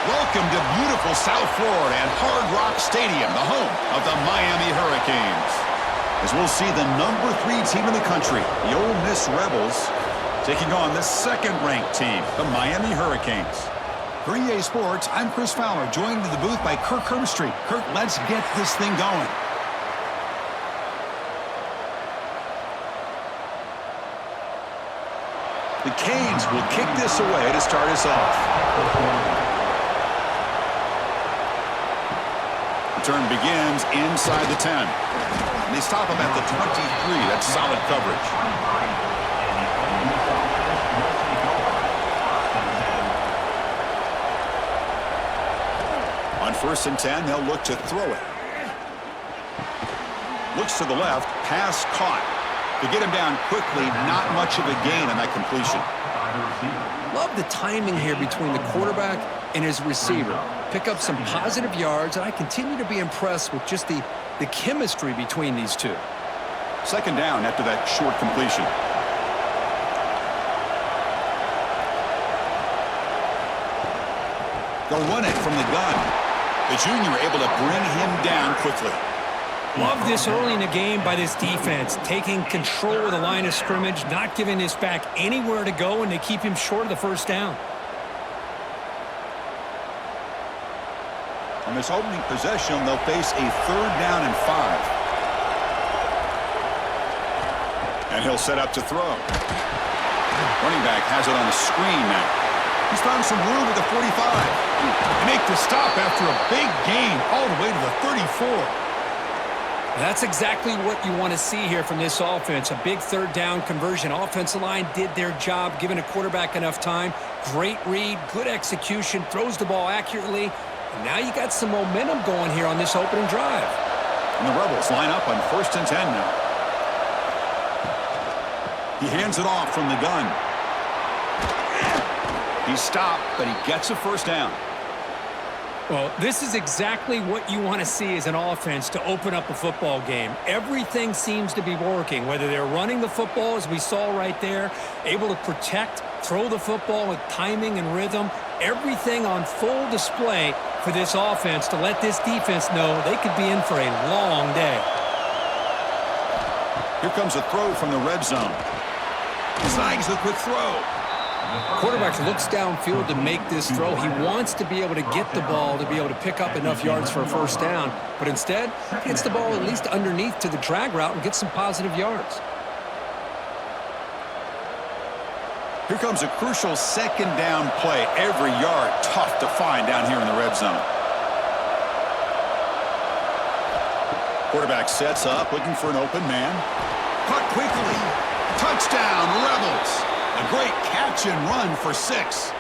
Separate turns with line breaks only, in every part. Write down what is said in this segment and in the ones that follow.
Welcome to beautiful South Florida and Hard Rock Stadium, the home of the Miami Hurricanes. As we'll see the number 3 team in the country, the Ole Miss Rebels, taking on the second-ranked team, the Miami Hurricanes. For EA Sports, I'm Chris Fowler, joined in the booth by Kirk Herbstreit. Kirk, let's get this thing going. The Canes will kick this away to start us off. The turn begins inside the 10. And they stop him at the 23. That's solid coverage. On 1st and 10, they'll look to throw it. Looks to the left, pass caught. To get him down quickly, not much of a gain on that completion.
Love the timing here between the quarterback and his receiver. Pick up some positive yards, and I continue to be impressed with just the chemistry between these two.
2nd down after that short completion. They'll run it from the gun. The junior able to bring him down quickly.
Love this early in the game by this defense, taking control of the line of scrimmage, not giving this back anywhere to go, and they keep him short of the 1st down.
On this opening possession, they'll face a 3rd down and 5. And he'll set up to throw. Running back has it on the screen now. He's found some room at the 45. They make the stop after a big gain all the way to the 34.
That's exactly what you want to see here from this offense. A big 3rd down conversion. Offensive line did their job, giving a quarterback enough time. Great read, good execution, throws the ball accurately. And now you got some momentum going here on this opening drive.
And the Rebels line up on 1st and 10 now. He hands it off from the gun. He's stopped, but he gets a 1st down.
Well, this is exactly what you want to see as an offense to open up a football game. Everything seems to be working, whether they're running the football, as we saw right there, able to protect, throw the football with timing and rhythm, everything on full display for this offense to let this defense know they could be in for a long day.
Here comes a throw from the red zone. Snags the quick throw.
Quarterback looks downfield to make this throw. He wants to be able to get the ball to be able to pick up enough yards for a 1st down, but instead gets the ball at least underneath to the drag route and gets some positive yards.
Here comes a crucial 2nd down play. Every yard tough to find down here in the red zone. Quarterback sets up, looking for an open man. Caught quickly. Touchdown, Rebels. A great catch and run for 6.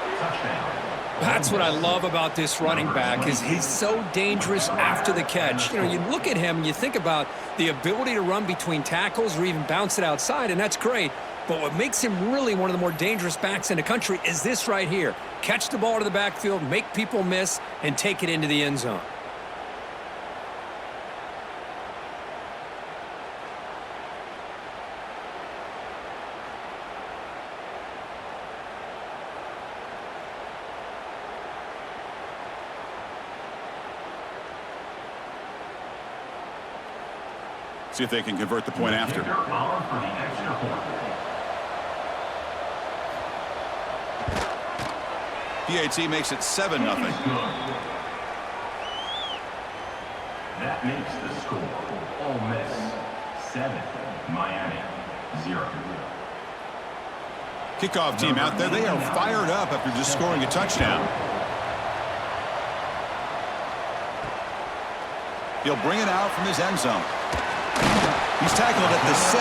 That's what I love about this running back, is he's so dangerous after the catch. You know, you look at him and you think about the ability to run between tackles or even bounce it outside, and that's great. But what makes him really one of the more dangerous backs in the country is this right here. Catch the ball to the backfield, make people miss, and take it into the end zone.
See if they can convert the point after. PAT makes it 7-0.
That makes the score Ole Miss 7, Miami 0.
Kickoff team out there. They are fired up after just scoring a touchdown. He'll bring it out from his end zone. He's tackled at the 17,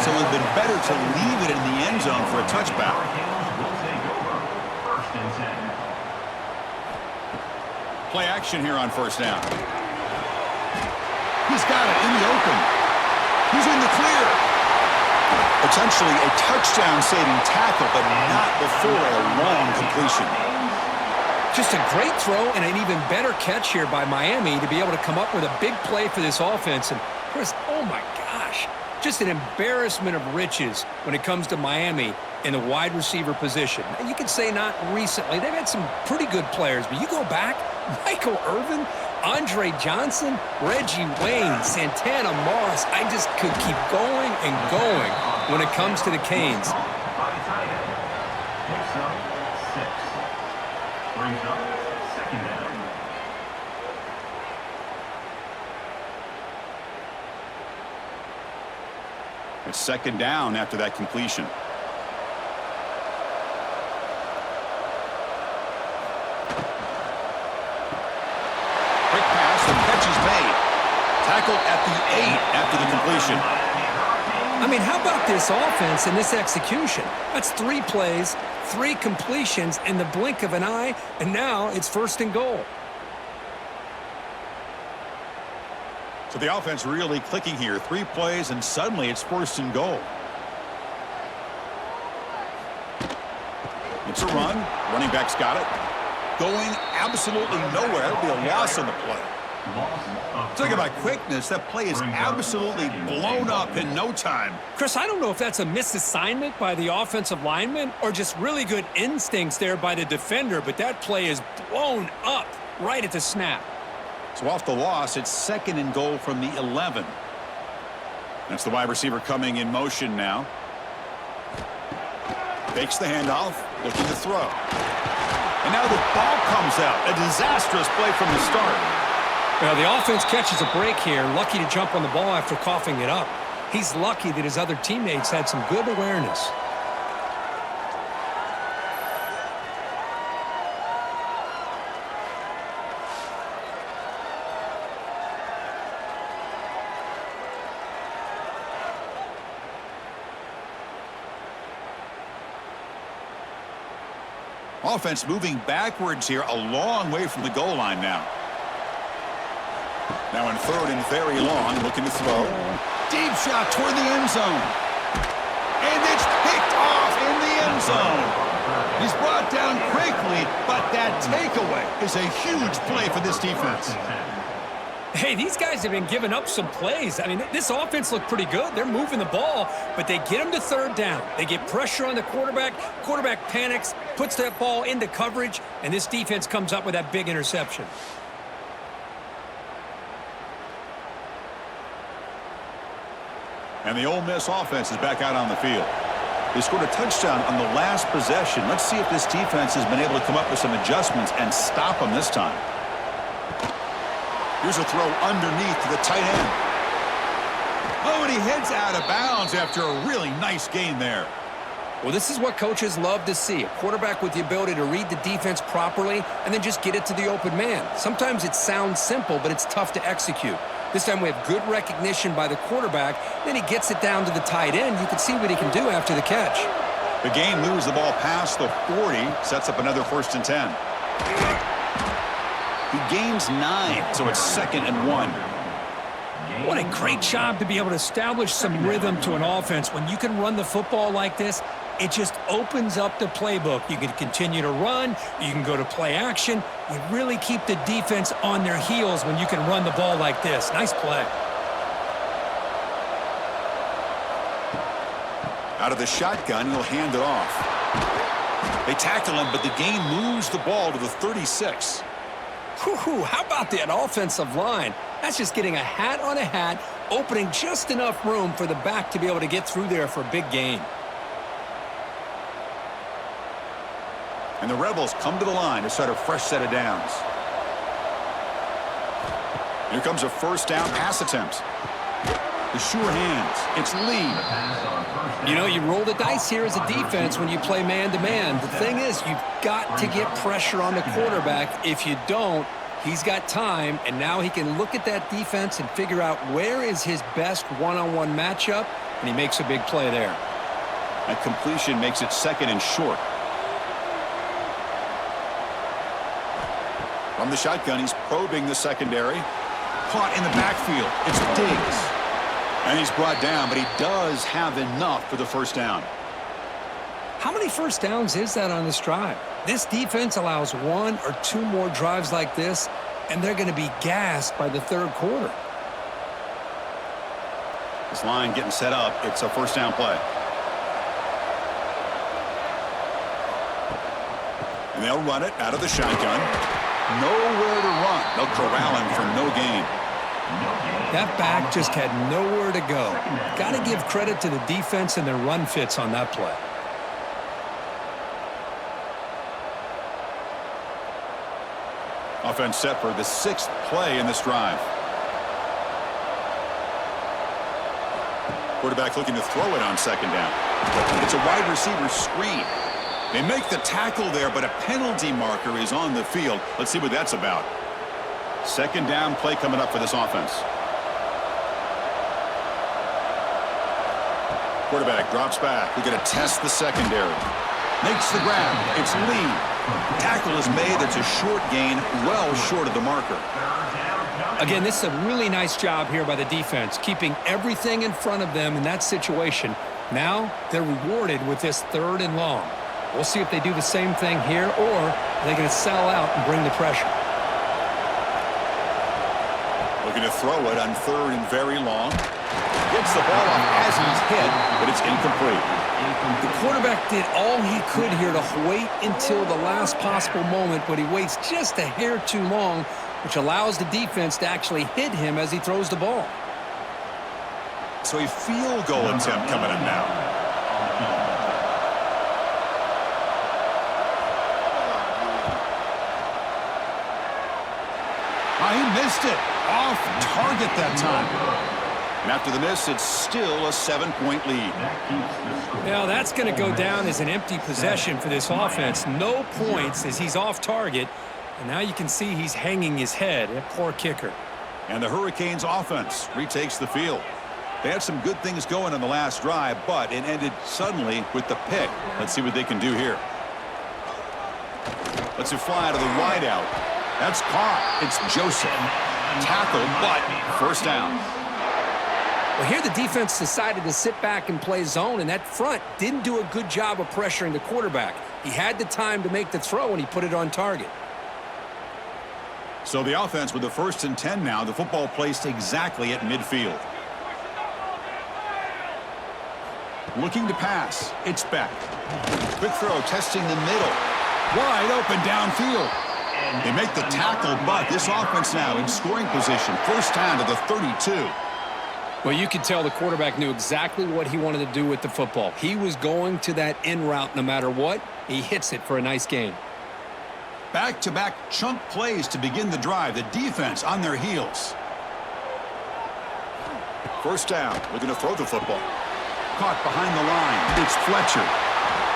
so it would have been better to leave it in the end zone for a touchback. Play action here on 1st down. He's got it in the open. He's in the clear. Potentially a touchdown-saving tackle, but not before a long completion.
Just a great throw and an even better catch here by Miami to be able to come up with a big play for this offense. And Chris, oh my gosh, just an embarrassment of riches when it comes to Miami in the wide receiver position. And you could say not recently. They've had some pretty good players, but you go back, Michael Irvin, Andre Johnson, Reggie Wayne, Santana Moss. I just could keep going and going when it comes to the Canes.
By tight end. Picks up 6. Brings up second down.
It's second down after that completion. Quick pass, the catch is made. Tackled at the 8 after the completion.
I mean, how about this offense and this execution? That's 3 plays, 3 completions in the blink of an eye, and now it's first and goal.
So the offense really clicking here. 3 plays, and suddenly it's first and goal. It's a run. Running back's got it. Going absolutely nowhere. It'll be a loss on the play. Talk about quickness. That play is absolutely blown up in no time.
Chris, I don't know if that's a misassignment by the offensive lineman or just really good instincts there by the defender, but that play is blown up right at the snap.
So off the loss, it's second and goal from the 11. That's the wide receiver coming in motion now. Fakes the handoff, looking to throw. And now the ball comes out. A disastrous play from the start.
Well, the offense catches a break here, lucky to jump on the ball after coughing it up. He's lucky that his other teammates had some good awareness.
Offense moving backwards here, a long way from the goal line now. Now in third and very long, looking to throw. Deep shot toward the end zone. And it's picked off in the end zone. He's brought down quickly, but that takeaway is a huge play for this defense.
Hey, these guys have been giving up some plays. I mean, this offense looked pretty good. They're moving the ball, but they get him to third down. They get pressure on the quarterback. Quarterback panics, puts that ball into coverage, and this defense comes up with that big interception.
And the Ole Miss offense is back out on the field. They scored a touchdown on the last possession. Let's see if this defense has been able to come up with some adjustments and stop them this time. Here's a throw underneath to the tight end. Oh, and he heads out of bounds after a really nice gain there.
Well, this is what coaches love to see. A quarterback with the ability to read the defense properly and then just get it to the open man. Sometimes it sounds simple, but it's tough to execute. This time we have good recognition by the quarterback. Then he gets it down to the tight end. You can see what he can do after the catch.
The game moves the ball past the 40, sets up another first and 10. He gains 9, so it's second and 1.
What a great job to be able to establish some rhythm to an offense. When you can run the football like this, it just opens up the playbook. You can continue to run. You can go to play action. You really keep the defense on their heels when you can run the ball like this. Nice play.
Out of the shotgun, he'll hand it off. They tackle him, but the game moves the ball to the 36.
Whew, how about that offensive line? That's just getting a hat on a hat, opening just enough room for the back to be able to get through there for a big gain.
And the Rebels come to the line to start a fresh set of downs. Here comes a first down pass attempt. The sure hands. It's Lee.
You know, you roll the dice here as a defense when you play man-to-man. The thing is, you've got to get pressure on the quarterback. If you don't, he's got time, and now he can look at that defense and figure out where is his best one-on-one matchup, and he makes a big play there.
That completion makes it second and short. From the shotgun, he's probing the secondary. Caught in the backfield. It's Diggs. And he's brought down, but he does have enough for the first down.
How many first downs is that on this drive? This defense allows 1 or 2 more drives like this, and they're going to be gassed by the third quarter.
This line getting set up. It's a first down play. they'll run it out of the shotgun. Nowhere to run. They'll corral him for no gain.
That back just had nowhere to go. Got to give credit to the defense and their run fits on that play.
Offense set for the 6th play in this drive. Quarterback looking to throw it on 2nd down. It's a wide receiver screen. They make the tackle there, but a penalty marker is on the field. Let's see what that's about. 2nd down play coming up for this offense. Quarterback drops back. We're going to test the secondary. Makes the grab. It's Lee. Tackle is made. It's a short gain, well short of the marker.
Again, this is a really nice job here by the defense, keeping everything in front of them in that situation. Now they're rewarded with this 3rd and long. We'll see if they do the same thing here, or they're going to sell out and bring the pressure.
Looking to throw it on 3rd and very long. Gets the ball off as he's hit, but it's incomplete.
The quarterback did all he could here to wait until the last possible moment, but he waits just a hair too long, which allows the defense to actually hit him as he throws the ball.
So a field goal attempt coming up now. He missed it. Off target that time. And after the miss, it's still a 7-point lead.
Now that's going to go down as an empty possession for this offense. No points as he's off target. And now you can see he's hanging his head. A poor kicker.
And the Hurricanes offense retakes the field. They had some good things going on the last drive, but it ended suddenly with the pick. Let's see what they can do here. Let's it fly to the wideout. That's caught. It's Joseph. Tackled, but 1st down.
Well, here the defense decided to sit back and play zone, and that front didn't do a good job of pressuring the quarterback. He had the time to make the throw, and he put it on target.
So the offense with the 1st and 10 now, the football placed exactly at midfield. Looking to pass. It's Beck. Quick throw, testing the middle. Wide open downfield. They make the tackle, but this offense now in scoring position. 1st down to the 32.
Well, you could tell the quarterback knew exactly what he wanted to do with the football. He was going to that in route no matter what. He hits it for a nice gain.
Back-to-back chunk plays to begin the drive. The defense on their heels. 1st down. Looking to throw the football. Caught behind the line. It's Fletcher.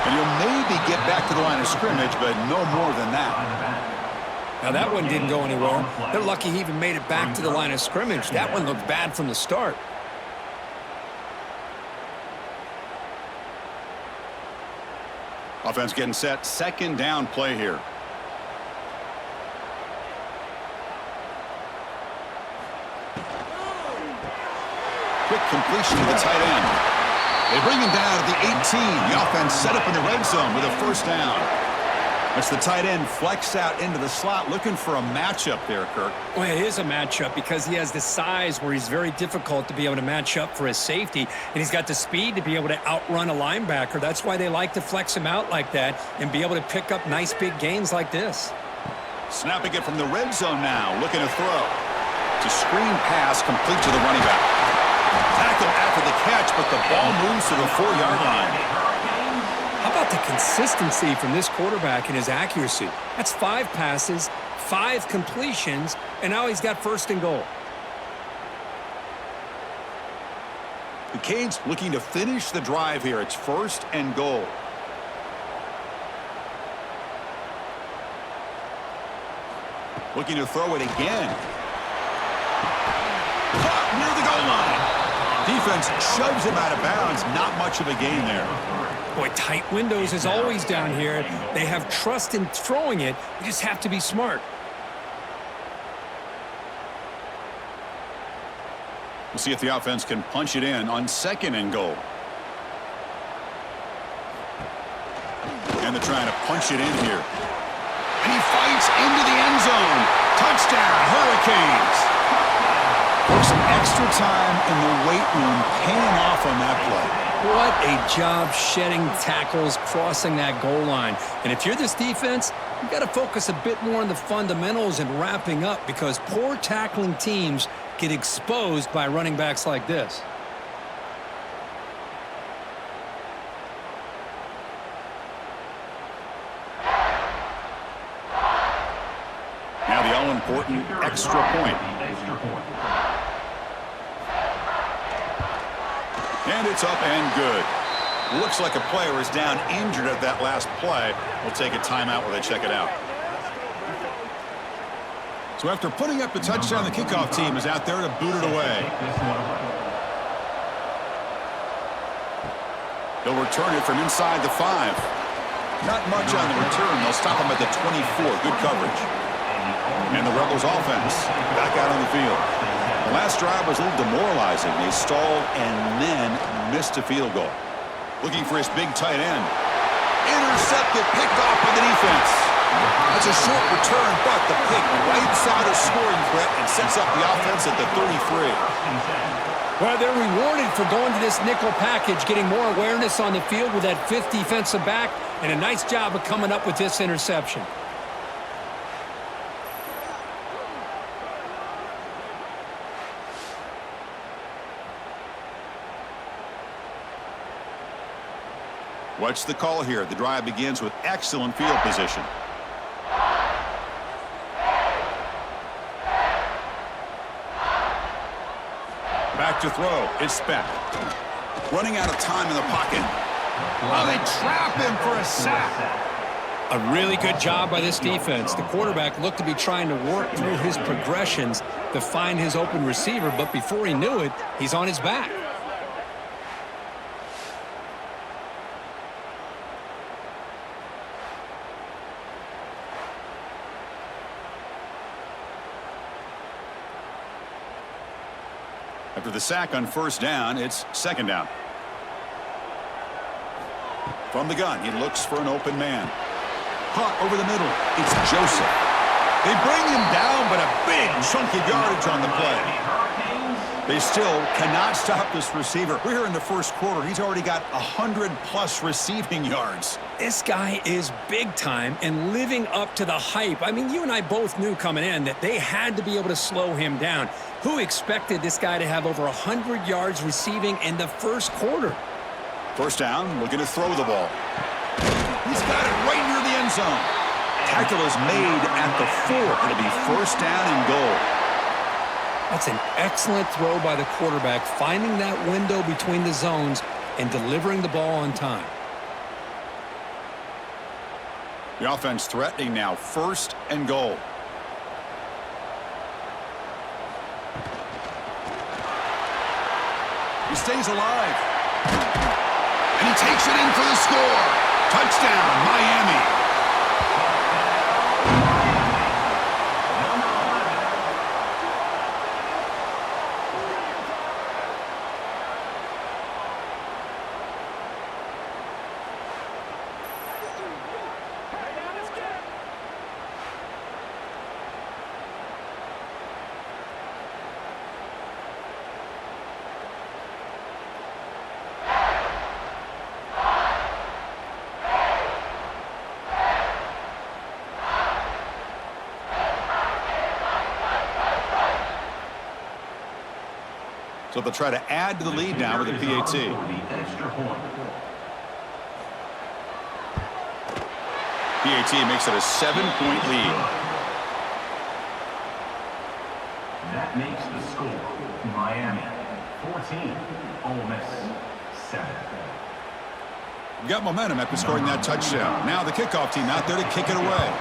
And he'll maybe get back to the line of scrimmage, but no more than that.
Now, that one didn't go anywhere. They're lucky he even made it back to the line of scrimmage. That one looked bad from the start.
Offense getting set. 2nd down play here. Quick completion to the tight end. They bring him down at the 18. The offense set up in the red zone with a 1st down. That's the tight end flexed out into the slot, looking for a matchup there, Kirk.
Well, it is a matchup because he has the size where he's very difficult to be able to match up for his safety, and he's got the speed to be able to outrun a linebacker. That's why they like to flex him out like that and be able to pick up nice big gains like this.
Snapping it from the red zone now, looking to throw. It's a screen pass complete to the running back. Tackle after the catch, but the ball moves to the 4-yard line.
How about the consistency from this quarterback and his accuracy? That's 5 passes, 5 completions, and now he's got 1st and goal.
The Canes looking to finish the drive here. It's 1st and goal. Looking to throw it again. Caught near the goal line. Defense shoves him out of bounds. Not much of a gain there.
Boy, tight windows is always down here. They have trust in throwing it. You just have to be smart.
We'll see if the offense can punch it in on 2nd and goal. And they're trying to punch it in here. And he fights into the end zone. Touchdown, Hurricanes. There's some extra time in the weight room paying off on that play.
What a job shedding tackles, crossing that goal line. And if you're this defense, you've got to focus a bit more on the fundamentals and wrapping up, because poor tackling teams get exposed by running backs like this.
Now the all-important extra point. And it's up and good. Looks like a player is down injured at that last play. We'll take a timeout while they check it out. So after putting up the touchdown, the kickoff team is out there to boot it away. They'll return it from inside the 5. Not much on the return. They'll stop him at the 24. Good coverage. And the Rebels offense back out on the field. The last drive was a little demoralizing. They stalled and then missed a field goal. Looking for his big tight end. Intercepted, picked off by the defense. That's a short return, but the pick wipes out a scoring threat and sets up the offense at the 33.
Well, they're rewarded for going to this nickel package, getting more awareness on the field with that 5th defensive back, and a nice job of coming up with this interception.
What's the call here? The drive begins with excellent field position. Back to throw. It's Beck. Running out of time in the pocket. Oh, they trap him for a sack.
A really good job by this defense. The quarterback looked to be trying to work through his progressions to find his open receiver, but before he knew it, he's on his back.
After the sack on first down, it's second down. From the gun, he looks for an open man. Caught over the middle. It's Joseph. They bring him down, but a big chunk of yardage on the play. They still cannot stop this receiver. We're here in the first quarter. He's already got 100-plus receiving yards.
This guy is big time and living up to the hype. I mean, you and I both knew coming in that they had to be able to slow him down. Who expected this guy to have over 100 yards receiving in the first quarter?
First down, looking to throw the ball. He's got it right near the end zone. Tackle is made at the 4. It'll be first down and goal.
That's an excellent throw by the quarterback, finding that window between the zones and delivering the ball on time.
The offense threatening now, first and goal. He stays alive. And he takes it in for the score. Touchdown, Miami. So they'll try to add to the lead now with a PAT. PAT makes it a 7-point lead.
That makes the score Miami 14, Ole Miss 7.
You got momentum after scoring that touchdown. Now the kickoff team out there to kick it away.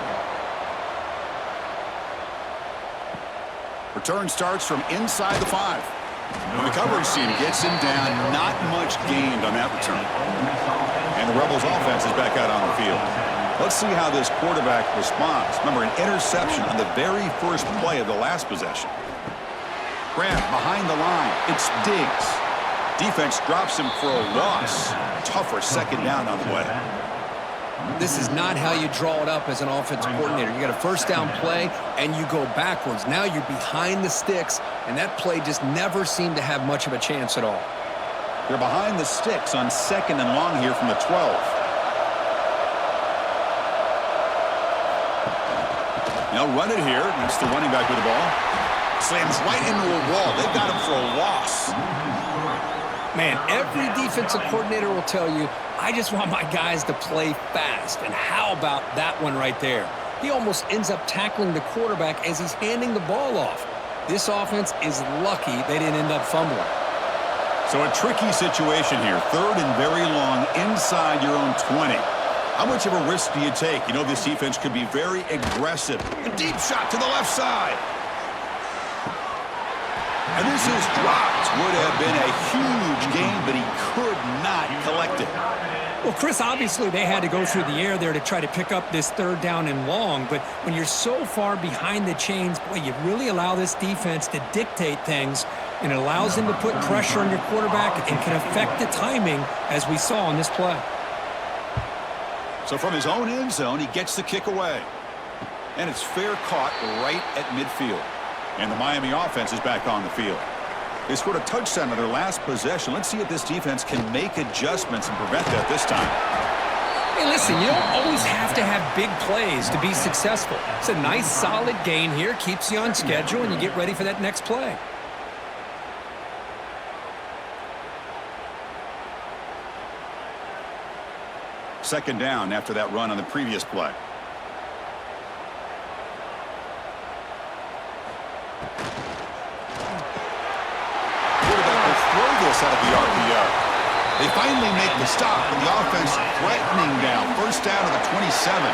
Return starts from inside the 5. When the coverage team gets him down, not much gained on that return. And the Rebels offense is back out on the field. Let's see how this quarterback responds. Remember, an interception on the very first play of the last possession. Grant behind the line. It's Diggs. Defense drops him for a loss. Tougher second down on the way.
This is not how you draw it up as an offensive coordinator. You got a first down play, and you go backwards. Now you're behind the sticks, and that play just never seemed to have much of a chance at all.
They're behind the sticks on 2nd and long here from the 12. They'll run it here. That's the running back with the ball. Slams right into a wall. They've got him for a loss.
Man, every defensive coordinator will tell you, I just want my guys to play fast. And how about that one right there? He almost ends up tackling the quarterback as he's handing the ball off. This offense is lucky they didn't end up fumbling.
So a tricky situation here. 3rd and very long inside your own 20. How much of a risk do you take? You know this defense could be very aggressive. A deep shot to the left side. And this is dropped. Would have been a huge gain, but he could not collect it.
Well, Chris, obviously they had to go through the air there to try to pick up this 3rd down and long, but when you're so far behind the chains, boy, you really allow this defense to dictate things, and it allows them to put pressure on your quarterback and can affect the timing, as we saw on this play.
So from his own end zone, he gets the kick away. And it's fair caught right at midfield. And the Miami offense is back on the field. They scored a touchdown on their last possession. Let's see if this defense can make adjustments and prevent that this time.
Hey, listen, you don't always have to have big plays to be successful. It's a nice, solid gain here, keeps you on schedule, and you get ready for that next play.
Second down after that run on the previous play. Out of the RPO. They finally make the stop, and the offense threatening down. 1st down to the 27.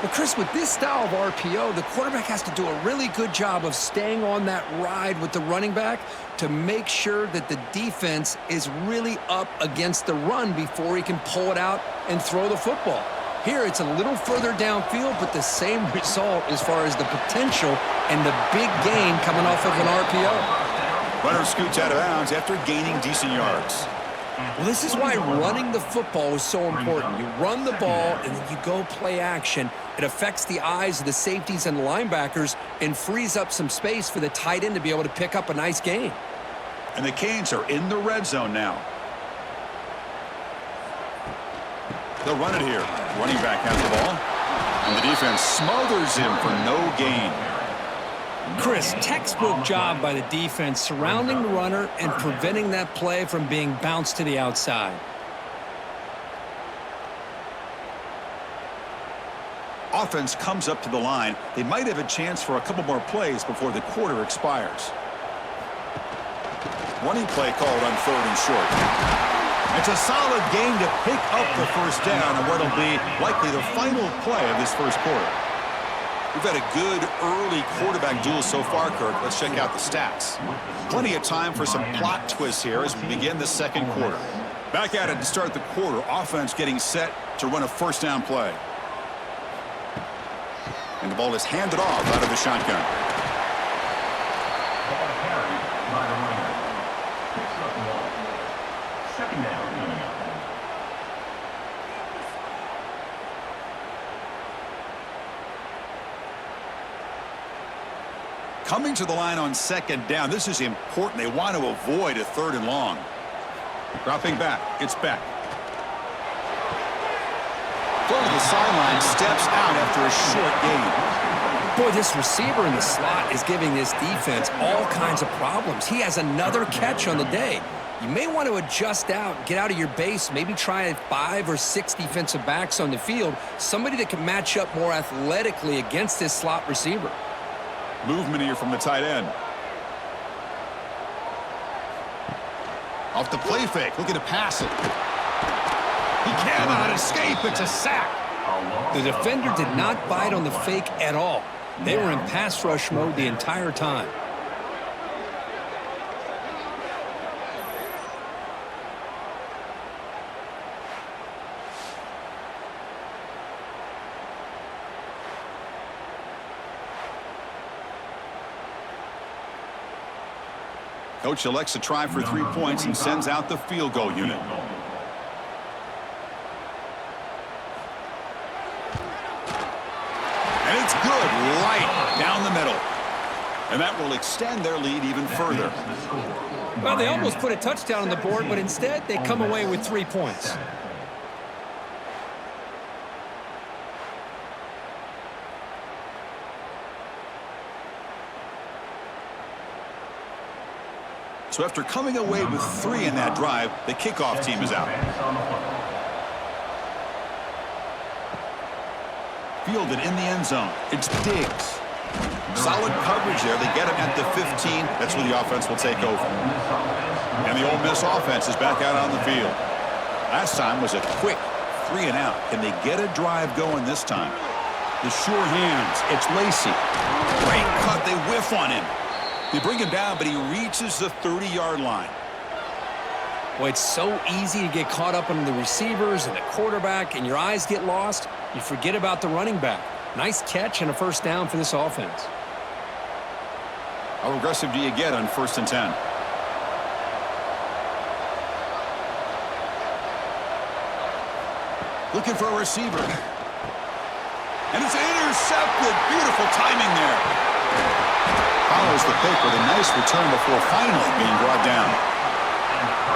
Well, Chris, with this style of RPO, the quarterback has to do a really good job of staying on that ride with the running back to make sure that the defense is really up against the run before he can pull it out and throw the football. Here, it's a little further downfield, but the same result as far as the potential and the big gain coming off of an RPO.
Runner scoots out of bounds after gaining decent yards.
Well, this is why running the football is so important. You run the ball, and then you go play action. It affects the eyes of the safeties and linebackers and frees up some space for the tight end to be able to pick up a nice gain.
And the Canes are in the red zone now. They'll run it here. Running back has the ball. And the defense smothers him for no gain.
Chris, textbook job by the defense surrounding the runner and preventing that play from being bounced to the outside.
Offense comes up to the line. They might have a chance for a couple more plays before the quarter expires. Running play called on 3rd and short. It's a solid gain to pick up the 1st down and what will be likely the final play of this 1st quarter. We've had a good early quarterback duel so far, Kirk. Let's check out the stats. Plenty of time for some plot twists here as we begin the 2nd quarter. Back at it to start the quarter. Offense getting set to run a 1st down play. And the ball is handed off out of the shotgun.
Second down.
Coming to the line on 2nd down. This is important. They want to avoid a 3rd and long. Dropping back. It's Beck. Going to the sideline, steps out after a short gain.
Boy, this receiver in the slot is giving this defense all kinds of problems. He has another catch on the day. You may want to adjust out, get out of your base, maybe try 5 or 6 defensive backs on the field, somebody that can match up more athletically against this slot receiver.
Movement here from the tight end. Off the play fake, looking to pass it. He cannot escape. It's a sack.
The defender did not bite on the fake at all. They were in pass rush mode the entire time.
Coach elects to try for 3 points and sends out the field goal unit. And it's good, right down the middle. And that will extend their lead even further.
Well, they almost put a touchdown on the board, but instead they come away with 3 points.
So after coming away with 3 in that drive, the kickoff team is out. Fielded in the end zone. It's Diggs. Solid coverage there. They get him at the 15. That's where the offense will take over. And the Ole Miss offense is back out on the field. Last time was a quick 3 and out. Can they get a drive going this time? The sure hands. It's Lacey. Great cut. They whiff on him. They bring him down, but he reaches the 30-yard line.
Well, it's so easy to get caught up on the receivers and the quarterback, and your eyes get lost. You forget about the running back. Nice catch and a first down for this offense.
How aggressive do you get on 1st and 10? Looking for a receiver. And it's intercepted. Beautiful timing there. Follows the pick with a nice return before finally being brought down.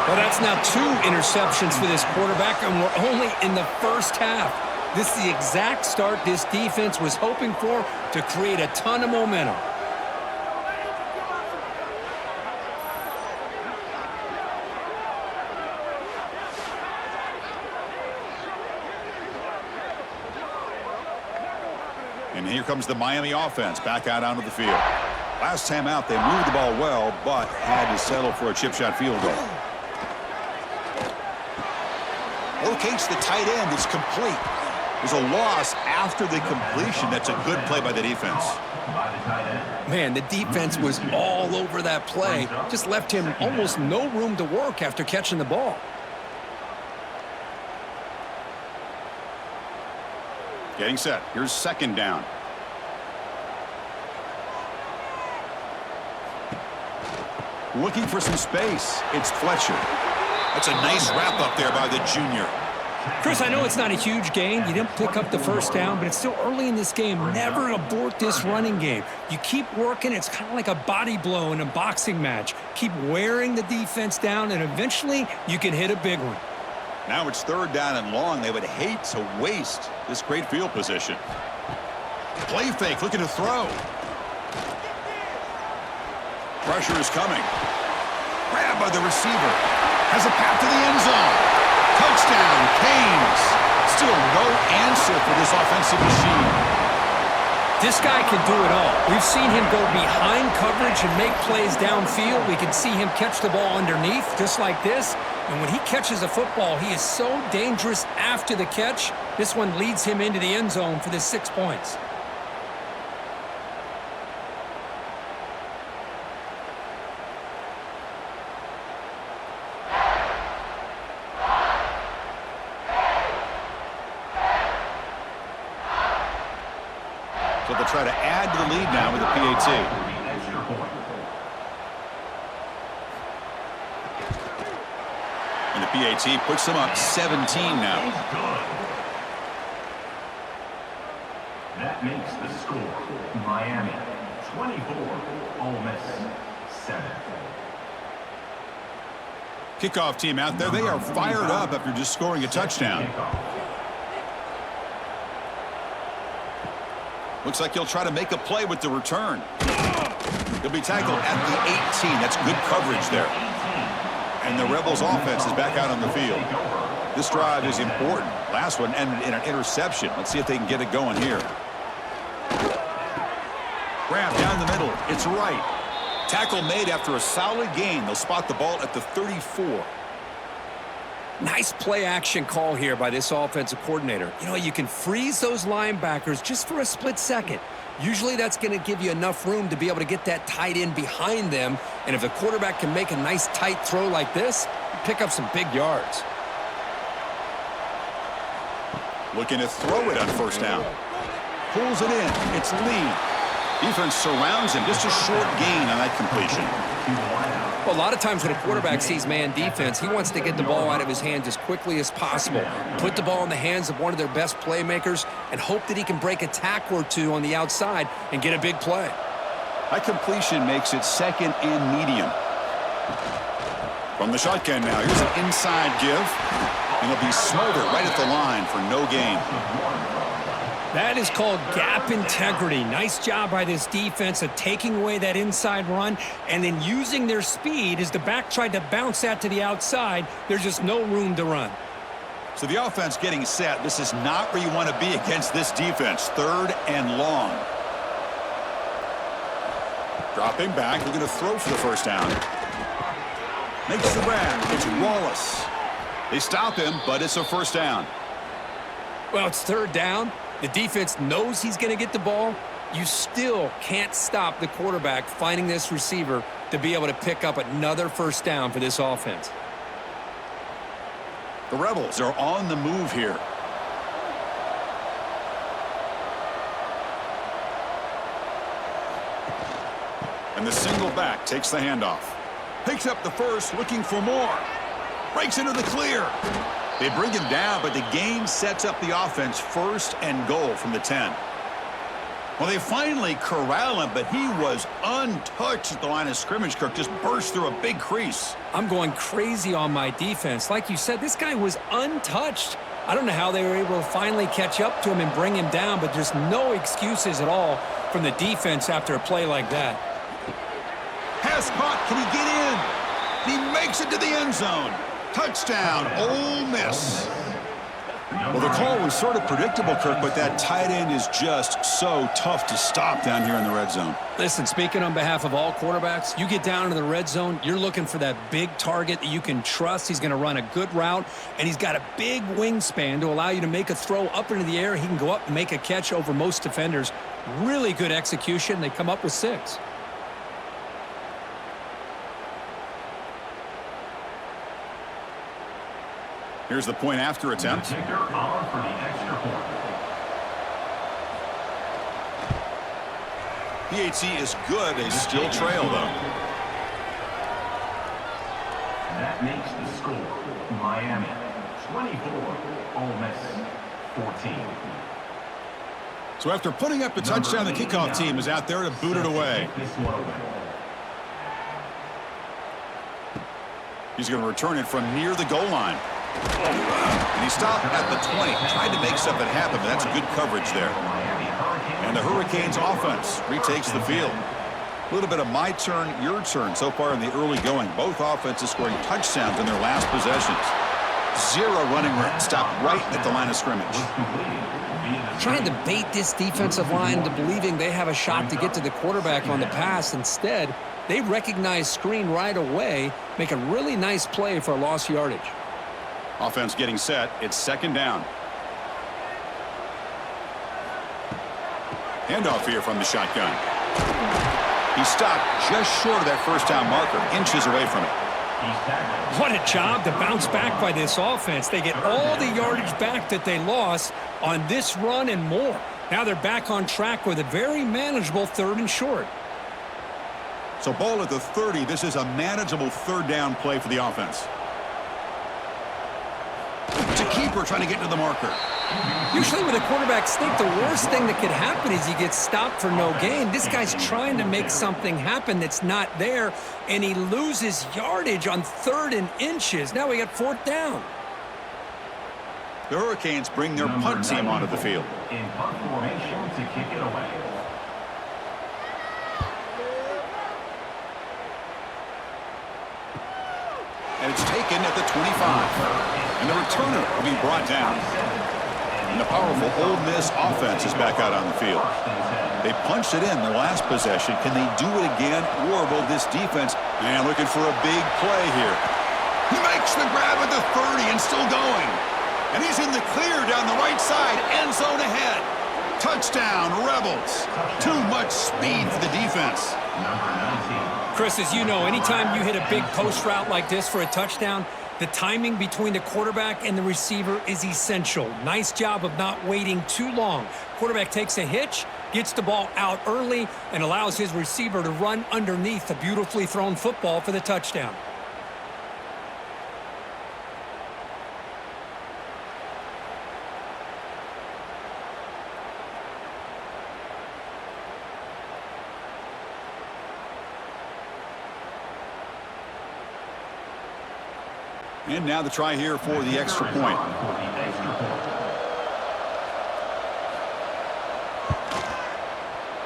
Well, that's now 2 interceptions for this quarterback, and we're only in the first half. This is the exact start this defense was hoping for to create a ton of momentum.
And here comes the Miami offense back out onto the field. Last time out, they moved the ball well, but had to settle for a chip shot field goal. Locates the tight end. It's complete. There's a loss after the completion. That's a good play by the defense.
Man, the defense was all over that play. Just left him almost no room to work after catching the ball.
Getting set. Here's 2nd down. Looking for some space. It's Fletcher. That's a nice wrap up there by the junior.
Chris, I know it's not a huge gain. You didn't pick up the first down, but it's still early in this game. Never abort this running game. You keep working. It's kind of like a body blow in a boxing match. Keep wearing the defense down, and eventually you can hit a big one.
Now it's 3rd down and long. They would hate to waste this great field position. Play fake, looking to throw. Pressure is coming. Grabbed by the receiver. Has a path to the end zone. Touchdown, Canes. Still no answer for this offensive machine.
This guy can do it all. We've seen him go behind coverage and make plays downfield. We can see him catch the ball underneath, just like this. And when he catches a football, he is so dangerous after the catch. This one leads him into the end zone for the 6 points.
So they'll try to add to the lead now with a PAT. And the PAT puts them up 17 now.
That makes the score Miami 24, Ole Miss 7.
Kickoff team out there. They are fired up after just scoring a touchdown. Looks like he'll try to make a play with the return. He'll be tackled at the 18. That's good coverage there. And the Rebels offense is back out on the field. This drive is important. Last one ended in an interception. Let's see if they can get it going here. Grab down the middle. It's right. Tackle made after a solid gain. They'll spot the ball at the 34.
Nice play action call here by this offensive coordinator. You know, you can freeze those linebackers just for a split second. Usually that's going to give you enough room to be able to get that tight end behind them. And if the quarterback can make a nice tight throw like this, pick up some big yards.
Looking to throw it on 1st down. Pulls it in. It's Lee. Defense surrounds him. Just a short gain on that completion.
Well, a lot of times when a quarterback sees man defense, he wants to get the ball out of his hands as quickly as possible, put the ball in the hands of one of their best playmakers, and hope that he can break a tackle or two on the outside and get a big play.
That completion makes it second and medium. From the shotgun now, here's an inside give. And it'll be smothered right at the line for no gain.
That is called gap integrity. Nice job by this defense of taking away that inside run and then using their speed as the back tried to bounce that to the outside. There's just no room to run.
So the offense getting set. This is not where you want to be against this defense. Third and long. Dropping back, looking to throw for the first down. Makes the grab. It's Wallace. They stop him, but it's a first down.
Well, it's third down. The defense knows he's going to get the ball. You still can't stop the quarterback finding this receiver to be able to pick up another first down for this offense.
The Rebels are on the move here. And the single back takes the handoff. Picks up the first, looking for more. Breaks into the clear. They bring him down, but the game sets up the offense first and goal from the 10. Well, they finally corral him, but he was untouched at the line of scrimmage. Kirk just burst through a big crease.
I'm going crazy on my defense. Like you said, this guy was untouched. I don't know how they were able to finally catch up to him and bring him down, but there's no excuses at all from the defense after a play like that.
Pass caught. Can he get in? He makes it to the end zone. Touchdown, Ole Miss. Well, the call was sort of predictable, Kirk, but that tight end is just so tough to stop down here in the red zone.
Listen, speaking on behalf of all quarterbacks, you get down into the red zone, you're looking for that big target that you can trust. He's going to run a good route, and he's got a big wingspan to allow you to make a throw up into the air. He can go up and make a catch over most defenders. Really good execution. They come up with 6.
Here's the point after attempt.
The kicker on for the extra point.
PAT is good. They still trail, though.
That makes the score Miami 24, Ole Miss 14.
So after putting up the touchdown, the kickoff team is out there to boot it away. He's going to return it from near the goal line. And he stopped at the 20. Tried to make something happen, but that's good coverage there. And the Hurricanes offense retakes the field. A little bit of my turn, your turn so far in the early going. Both offenses scoring touchdowns in their last possessions. 0 running room. Stopped right at the line of scrimmage.
Trying to bait this defensive line to believing they have a shot to get to the quarterback on the pass. Instead, they recognize screen right away, make a really nice play for a lost yardage.
Offense getting set. It's second down. Handoff here from the shotgun. He stopped just short of that first down marker, inches away from it.
What a job to bounce back by this offense. They get all the yardage back that they lost on this run and more. Now they're back on track with a very manageable 3rd and short.
So ball at the 30. This is a manageable third down play for the offense. It's a keeper trying to get to the marker.
Usually with a quarterback sneak, the worst thing that could happen is he gets stopped for no gain. This guy's trying to make something happen that's not there, and he loses yardage on 3rd and inches. Now we got 4th down.
The Hurricanes bring their punt team onto the field.
In punt formation to kick it away.
And it's taken at the 25. And the returner will be brought down. And the powerful Ole Miss offense is back out on the field. They punched it in their last possession. Can they do it again, or will this defense? And looking for a big play here. He makes the grab at the 30 and still going. And he's in the clear down the right side, end zone ahead. Touchdown, Rebels. Too much speed for the defense.
Chris, as you know, anytime you hit a big post route like this for a touchdown, the timing between the quarterback and the receiver is essential. Nice job of not waiting too long. Quarterback takes a hitch, gets the ball out early, and allows his receiver to run underneath a beautifully thrown football for the touchdown.
And now the try here for the extra point.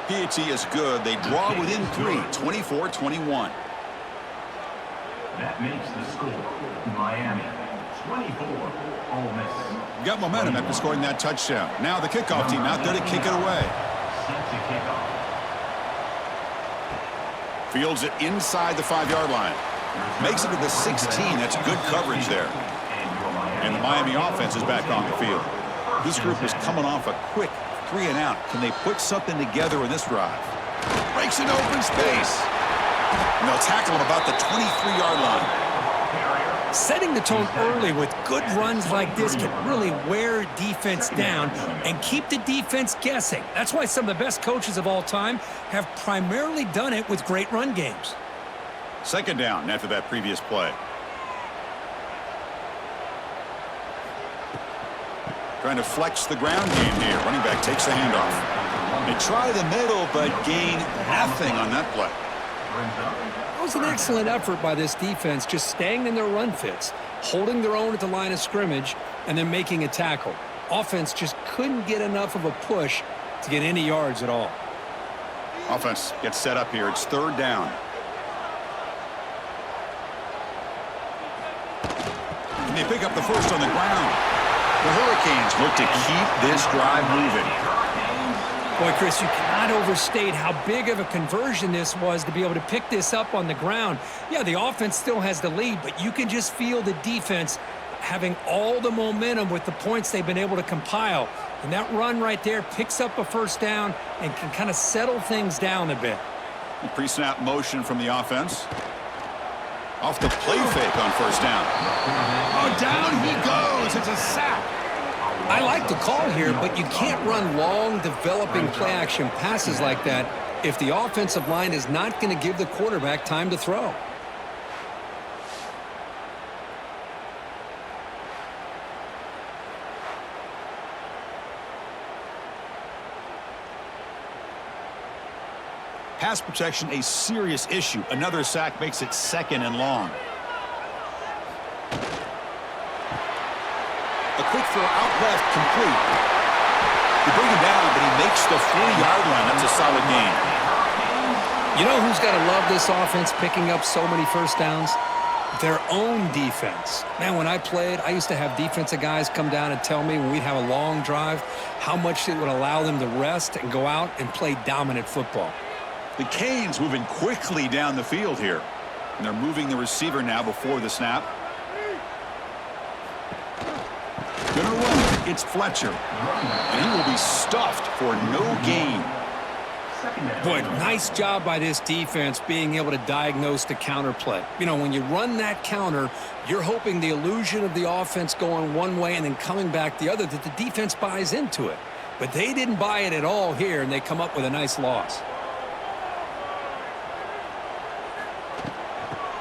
PAT is good. They draw within 3, 24-21.
That makes the score Miami 24, Ole Miss.
Got momentum after scoring that touchdown. Now the kickoff team out there to kick it away.
Set to kick off.
Fields it inside the 5-yard line. Makes it to the 16. That's good coverage there. And the Miami offense is back on the field. This group is coming off a quick 3 and out. Can they put something together in this drive? Breaks into open space. And they'll tackle him about the 23-yard line.
Setting the tone early with good runs like this can really wear defense down and keep the defense guessing. That's why some of the best coaches of all time have primarily done it with great run games.
Second down after that previous play. Trying to flex the ground game here. Running back takes the handoff. They try the middle, but gain nothing on that play.
It was an excellent effort by this defense, just staying in their run fits, holding their own at the line of scrimmage, and then making a tackle. Offense just couldn't get enough of a push to get any yards at all.
Offense gets set up here. It's third down. And they pick up the first on the ground. The Hurricanes look to keep this drive moving.
Boy, Chris, you cannot overstate how big of a conversion this was to be able to pick this up on the ground. Yeah, the offense still has the lead, but you can just feel the defense having all the momentum with the points they've been able to compile. And that run right there picks up a first down and can kind of settle things down a bit.
Pre-snap motion from the offense. Off the play fake on first down. Oh, down he goes. It's a sack.
I like the call here, but you can't run long, developing play-action passes like that if the offensive line is not going to give the quarterback time to throw.
Pass protection, a serious issue. Another sack makes it second and long. A quick throw out left, complete. They bring him down, but he makes the 40-yard line. That's a solid gain.
You know who's got to love this offense picking up so many first downs? Their own defense. Man, when I played, I used to have defensive guys come down and tell me when we'd have a long drive how much it would allow them to rest and go out and play dominant football.
The Canes moving quickly down the field here. And they're moving the receiver now before the snap. Gonna run. It's Fletcher. And he will be stuffed for no gain.
Boy, nice job by this defense being able to diagnose the counter play. You know, when you run that counter, you're hoping the illusion of the offense going one way and then coming back the other, that the defense buys into it. But they didn't buy it at all here, and they come up with a nice loss.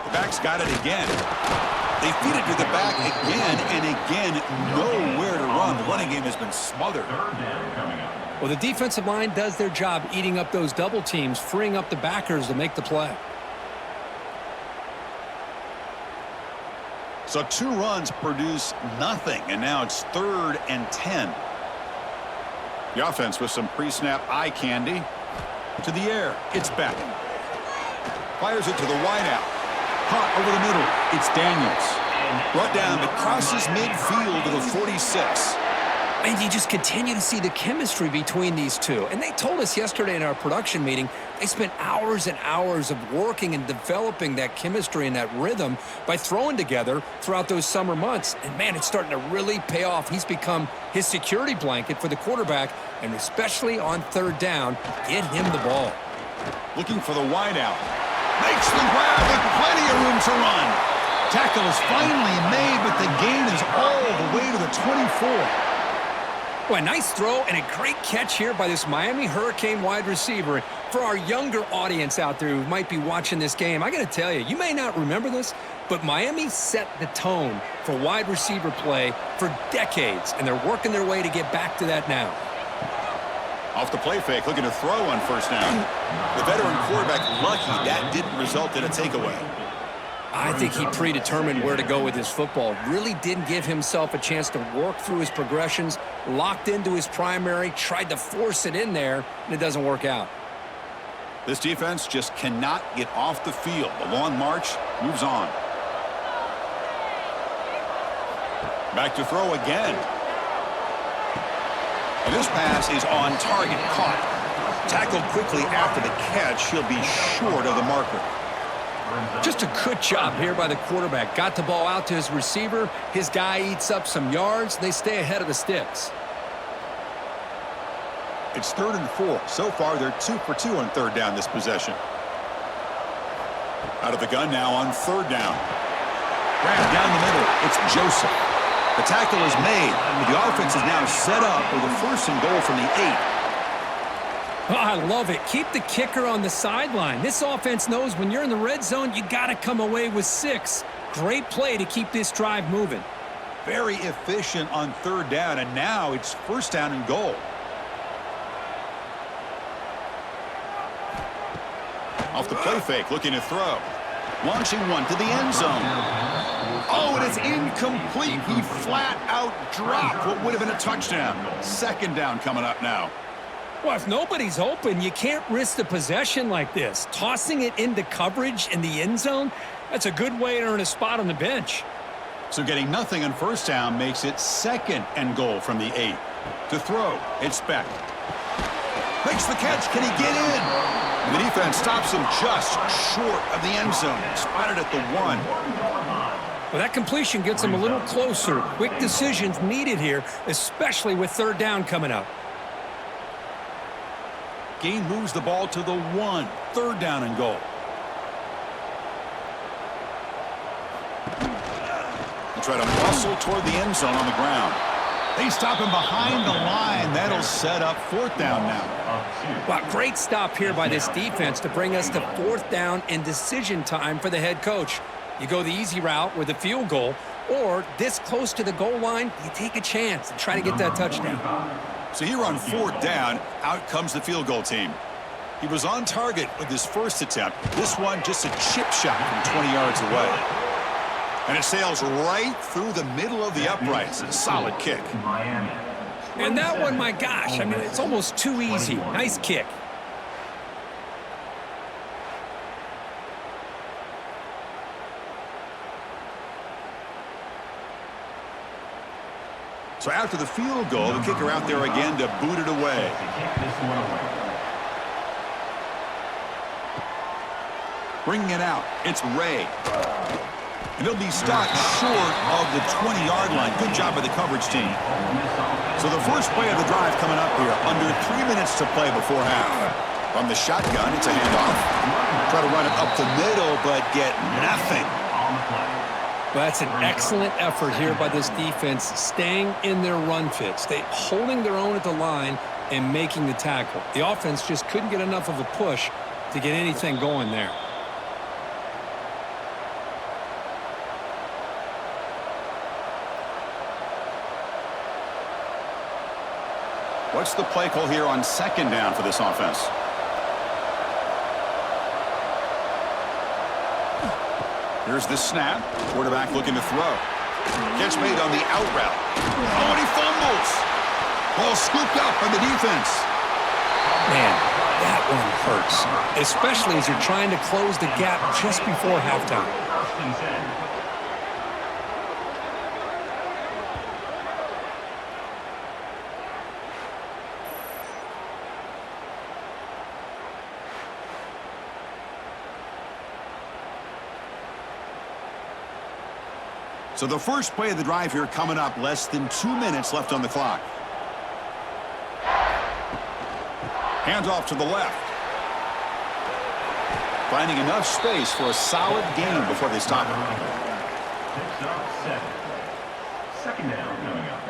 The back's got it again. They feed it to the back again and again. Nowhere to run. The running game has been smothered.
Well, the defensive line does their job eating up those double teams, freeing up the backers to make the play.
So 2 runs produce nothing, and now it's 3rd and 10. The offense with some pre-snap eye candy. To the air. It's back. Fires it to the wideout. Caught over the middle. It's Daniels. Brought down, but crosses midfield to the 46.
And you just continue to see the chemistry between these two. And they told us yesterday in our production meeting, they spent hours and hours of working and developing that chemistry and that rhythm by throwing together throughout those summer months. And, man, it's starting to really pay off. He's become his security blanket for the quarterback, and especially on 3rd down, get him the ball.
Looking for the wideout. Makes the grab with plenty of room to run. Tackle is finally made, but the gain is all the way to the 24.
Boy, a nice throw and a great catch here by this Miami Hurricane wide receiver. For our younger audience out there who might be watching this game, I got to tell you, you may not remember this, but Miami set the tone for wide receiver play for decades, and they're working their way to get back to that now.
Off the play fake, looking to throw on first down. The veteran quarterback lucky that didn't result in a takeaway.
I think he predetermined where to go with his football. Really didn't give himself a chance to work through his progressions, locked into his primary, tried to force it in there, and it doesn't work out.
This defense just cannot get off the field. The long march moves on. Back to throw again. And this pass is on target, caught. Tackled quickly after the catch. He'll be short of the marker.
Just a good job here by the quarterback. Got the ball out to his receiver. His guy eats up some yards. They stay ahead of the sticks.
It's 3rd and 4. So far, they're 2 for 2 on 3rd down this possession. Out of the gun now on 3rd down. Wrapped down the middle. It's Joseph. The tackle is made. The offense is now set up with a 1st and goal from the 8.
Oh, I love it. Keep the kicker on the sideline. This offense knows when you're in the red zone, you got to come away with 6. Great play to keep this drive moving.
Very efficient on 3rd down, and now it's 1st down and goal. Off the play fake, looking to throw. Launching one to the end zone. Oh, and it's incomplete. He flat out dropped what would have been a touchdown. 2nd down coming up now.
Well, if nobody's open, you can't risk the possession like this. Tossing it into coverage in the end zone, that's a good way to earn a spot on the bench.
So getting nothing on 1st down makes it 2nd and goal from the 8. To throw, it's Beck. Makes the catch. Can he get in? The defense stops him just short of the end zone. Spotted at the 1.
Well, that completion gets him a little closer. Quick decisions needed here, especially with 3rd down coming up.
Gain moves the ball to the 1. 3rd down and goal. They try to muscle toward the end zone on the ground. They stop him behind the line. That'll set up 4th down now.
Wow, great stop here by this defense to bring us to 4th down and decision time for the head coach. You go the easy route with a field goal, or this close to the goal line, you take a chance and try to get that touchdown.
So here on 4th down, out comes the field goal team. He was on target with his 1st attempt. This one just a chip shot from 20 yards away. And it sails right through the middle of the uprights. A solid kick.
And that one, my gosh, I mean, it's almost too easy. Nice kick.
So after the field goal, the kicker out there again to boot it away. Bringing it out, it's Ray. And he'll be stopped short of the 20-yard line. Good job by the coverage team. So the first play of the drive coming up here. Under 3 minutes to play before half. From the shotgun, it's a handoff. Try to run it up the middle, but get nothing.
Well, that's an excellent effort here by this defense, staying in their run fits. They holding their own at the line and making the tackle. The offense just couldn't get enough of a push to get anything going there.
What's the play call here on 2nd down for this offense? Here's the snap. Quarterback looking to throw. Catch made on the out route. Oh, and he fumbles. Ball scooped up by the defense.
Man, that one hurts, especially as you're trying to close the gap just before halftime.
So the first play of the drive here coming up, less than 2 minutes left on the clock. Hands off to the left. Finding enough space for a solid gain before they stop him.
2nd down coming up.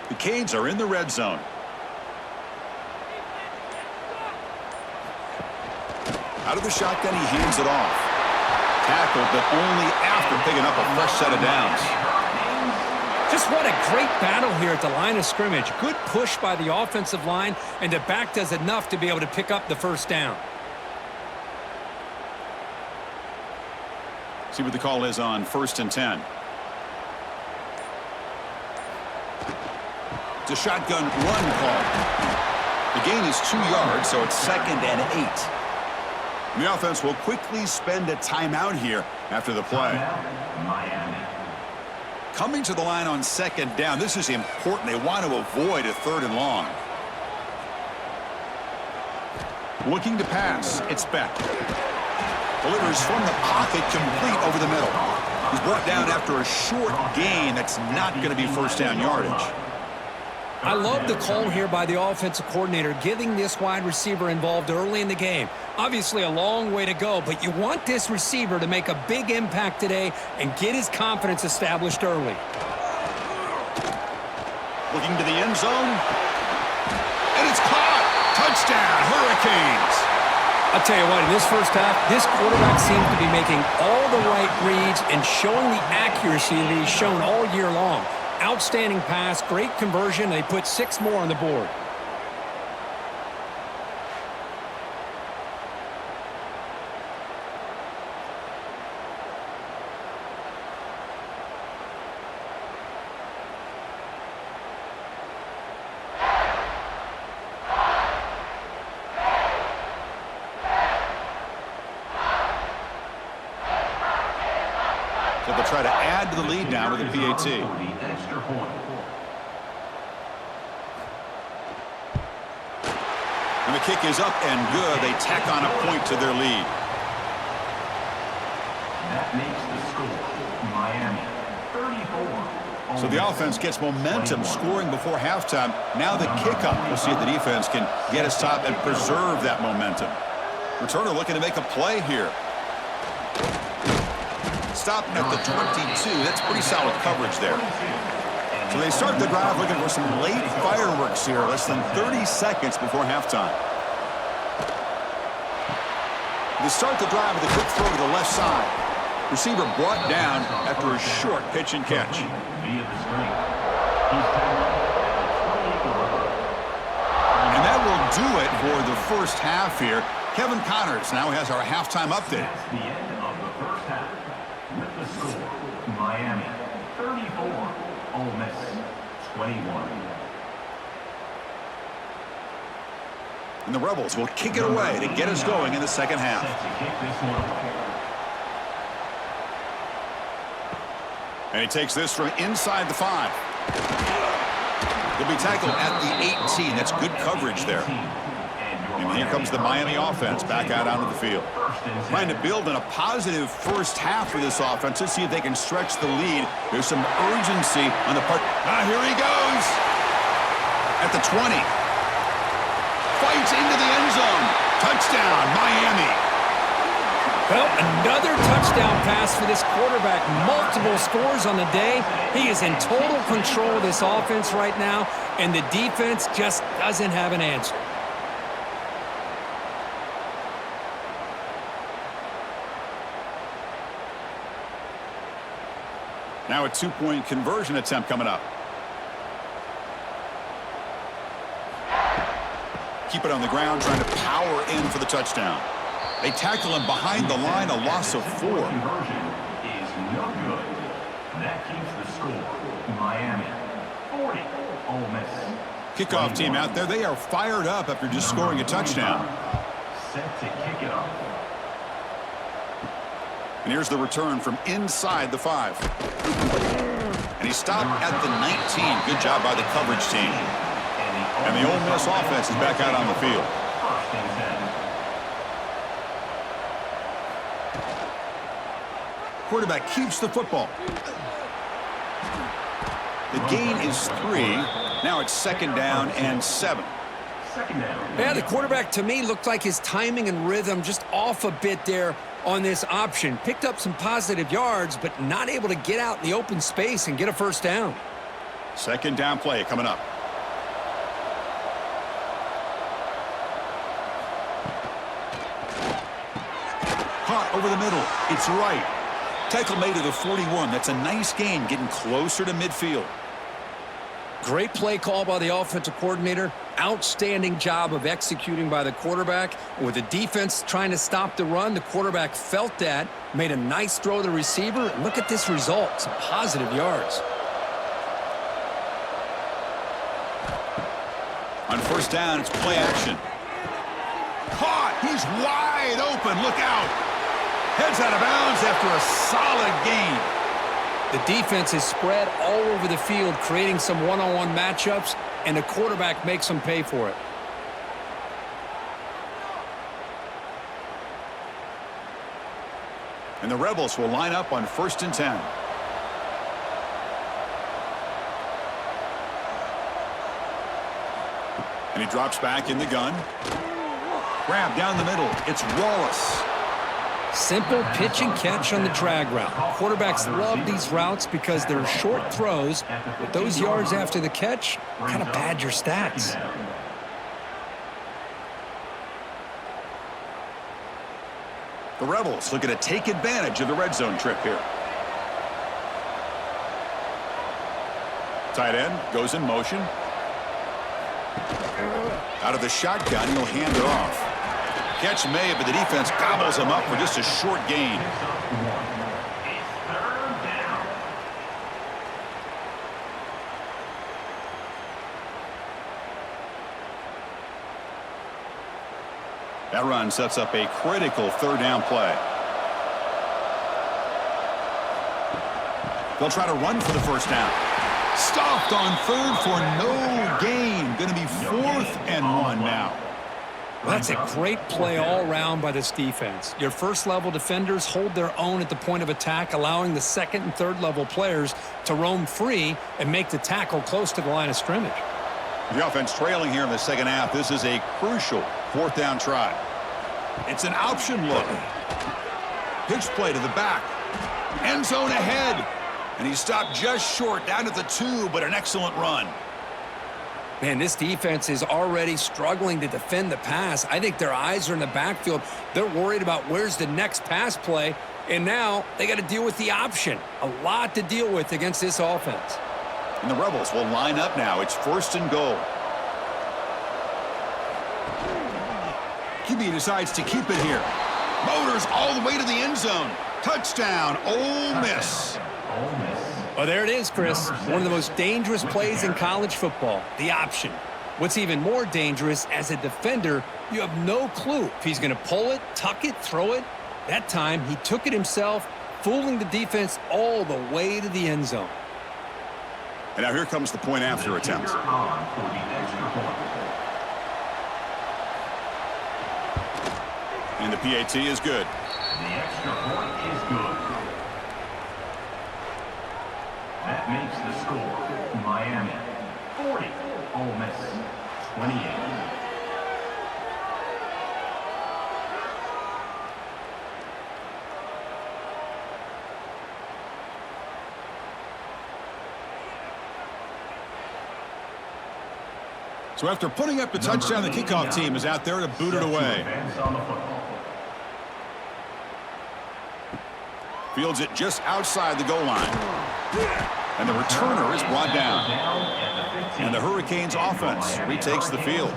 The Canes are in the red zone. Out of the shotgun, he hands it off. Tackled, but only after picking up a fresh set of downs.
Just what a great battle here at the line of scrimmage. Good push by the offensive line, and the back does enough to be able to pick up the first down.
See what the call is on 1st and 10. It's a shotgun run call. The gain is 2 yards, so it's 2nd and 8. And the offense will quickly spend a timeout here after the play.
Miami.
Coming to the line on 2nd down, this is important. They want to avoid a 3rd and long. Looking to pass. It's Beck. Delivers from the pocket, complete over the middle. He's brought down after a short gain. That's not going to be first down yardage.
I love the call here by the offensive coordinator, getting this wide receiver involved early in the game. Obviously a long way to go, but you want this receiver to make a big impact today and get his confidence established early.
Looking to the end zone. And it's caught. Touchdown, Hurricanes.
I'll tell you what, in this first half, this quarterback seems to be making all the right reads and showing the accuracy that he's shown all year long. Outstanding pass, great conversion. They put 6 more on the board.
So they'll try to add to the lead now with a PAT.
The extra point.
And the kick is up and good. They tack on a point to their lead.
That makes the score Miami 34.
So the offense gets momentum scoring before halftime. Now the kickoff. We'll see if the defense can get us top and preserve that momentum. Returner looking to make a play here. Stop at the 22. That's pretty solid coverage there. So they start the drive looking for some late fireworks here, less than 30 seconds before halftime. They start the drive with a quick throw to the left side. Receiver brought down after a short pitch and catch. And that will do it for the first half here. Kevin Connors now has our halftime update.
That's the end of the first half. With the score, Miami 34, Ole Miss 21.
And the Rebels will kick it away to get us going in the second half.
Set to kick this one away.
And he takes this from inside the 5. He'll be tackled at the 18. That's good coverage there. And here comes the Miami offense back out onto the field. Trying to build in a positive first half for this offense. Let's see if they can stretch the lead. There's some urgency on the part. Here he goes. At the 20. Fights into the end zone. Touchdown, Miami.
Well, another touchdown pass for this quarterback. Multiple scores on the day. He is in total control of this offense right now, and the defense just doesn't have an answer.
Now a 2-point conversion attempt coming up. Keep it on the ground, trying to power in for the touchdown. They tackle him behind the line, a loss of 4.
Conversion is no good. That keeps the score Miami 40, Ole Miss.
Kickoff team out there, they are fired up after just scoring a touchdown.
Set to kick it off.
And here's the return from inside the 5. And he stopped at the 19. Good job by the coverage team. And the Ole Miss offense is back out on the field.
First and 10.
Quarterback keeps the football. The gain is 3. Now it's 2nd down and 7.
Second down.
Yeah, the quarterback, to me, looked like his timing and rhythm just off a bit there on this option. Picked up some positive yards, but not able to get out in the open space and get a first down.
2nd down play coming up. Caught over the middle. It's right. Tackle made to the 41. That's a nice gain, getting closer to midfield.
Great play call by the offensive coordinator. Outstanding job of executing by the quarterback. With the defense trying to stop the run, the quarterback felt that, made a nice throw to the receiver. And look at this result. Some positive yards.
On first down, it's play action. Caught. He's wide open. Look out. Heads out of bounds after a solid gain.
The defense is spread all over the field, creating some one-on-one matchups, and the quarterback makes them pay for it.
And the Rebels will line up on 1st and 10. And he drops back in the gun. Grab down the middle. It's Wallace.
Simple pitch and catch on the drag route. Quarterbacks love these routes because they're short throws, but those yards after the catch kind of pad your stats.
The Rebels looking to take advantage of the red zone trip here. Tight end goes in motion. Out of the shotgun, he'll hand it off. Catch made, but the defense gobbles him up for just a short gain. That run sets up a critical 3rd down play. They'll try to run for the 1st down. Stopped on 3rd for no gain. Going to be 4th and 1 now.
Well, that's a great play all around by this defense. Your first-level defenders hold their own at the point of attack, allowing the 2nd and 3rd level players to roam free and make the tackle close to the line of scrimmage.
The offense trailing here in the 2nd half. This is a crucial 4th down try. It's an option look. Pitch play to the back. End zone ahead. And he stopped just short down at the 2, but an excellent run.
Man, this defense is already struggling to defend the pass. I think their eyes are in the backfield. They're worried about where's the next pass play, and now they got to deal with the option. A lot to deal with against this offense.
And the Rebels will line up now. It's 1st and goal. QB decides to keep it here. Motors all the way to the end zone. Touchdown, Ole Miss.
Oh, there it is, Chris. One of the most dangerous plays in college football, the option. What's even more dangerous, as a defender, you have no clue if he's going to pull it, tuck it, throw it. That time, he took it himself, fooling the defense all the way to the end zone.
And now here comes the point after attempt. And the PAT is good.
The extra point is good. That makes the score Miami 40, Ole Miss 28.
So after putting up the touchdown, the kickoff team is out there to boot it away. Fields it just outside the goal line. And the returner is brought down. And the Hurricanes offense retakes the field.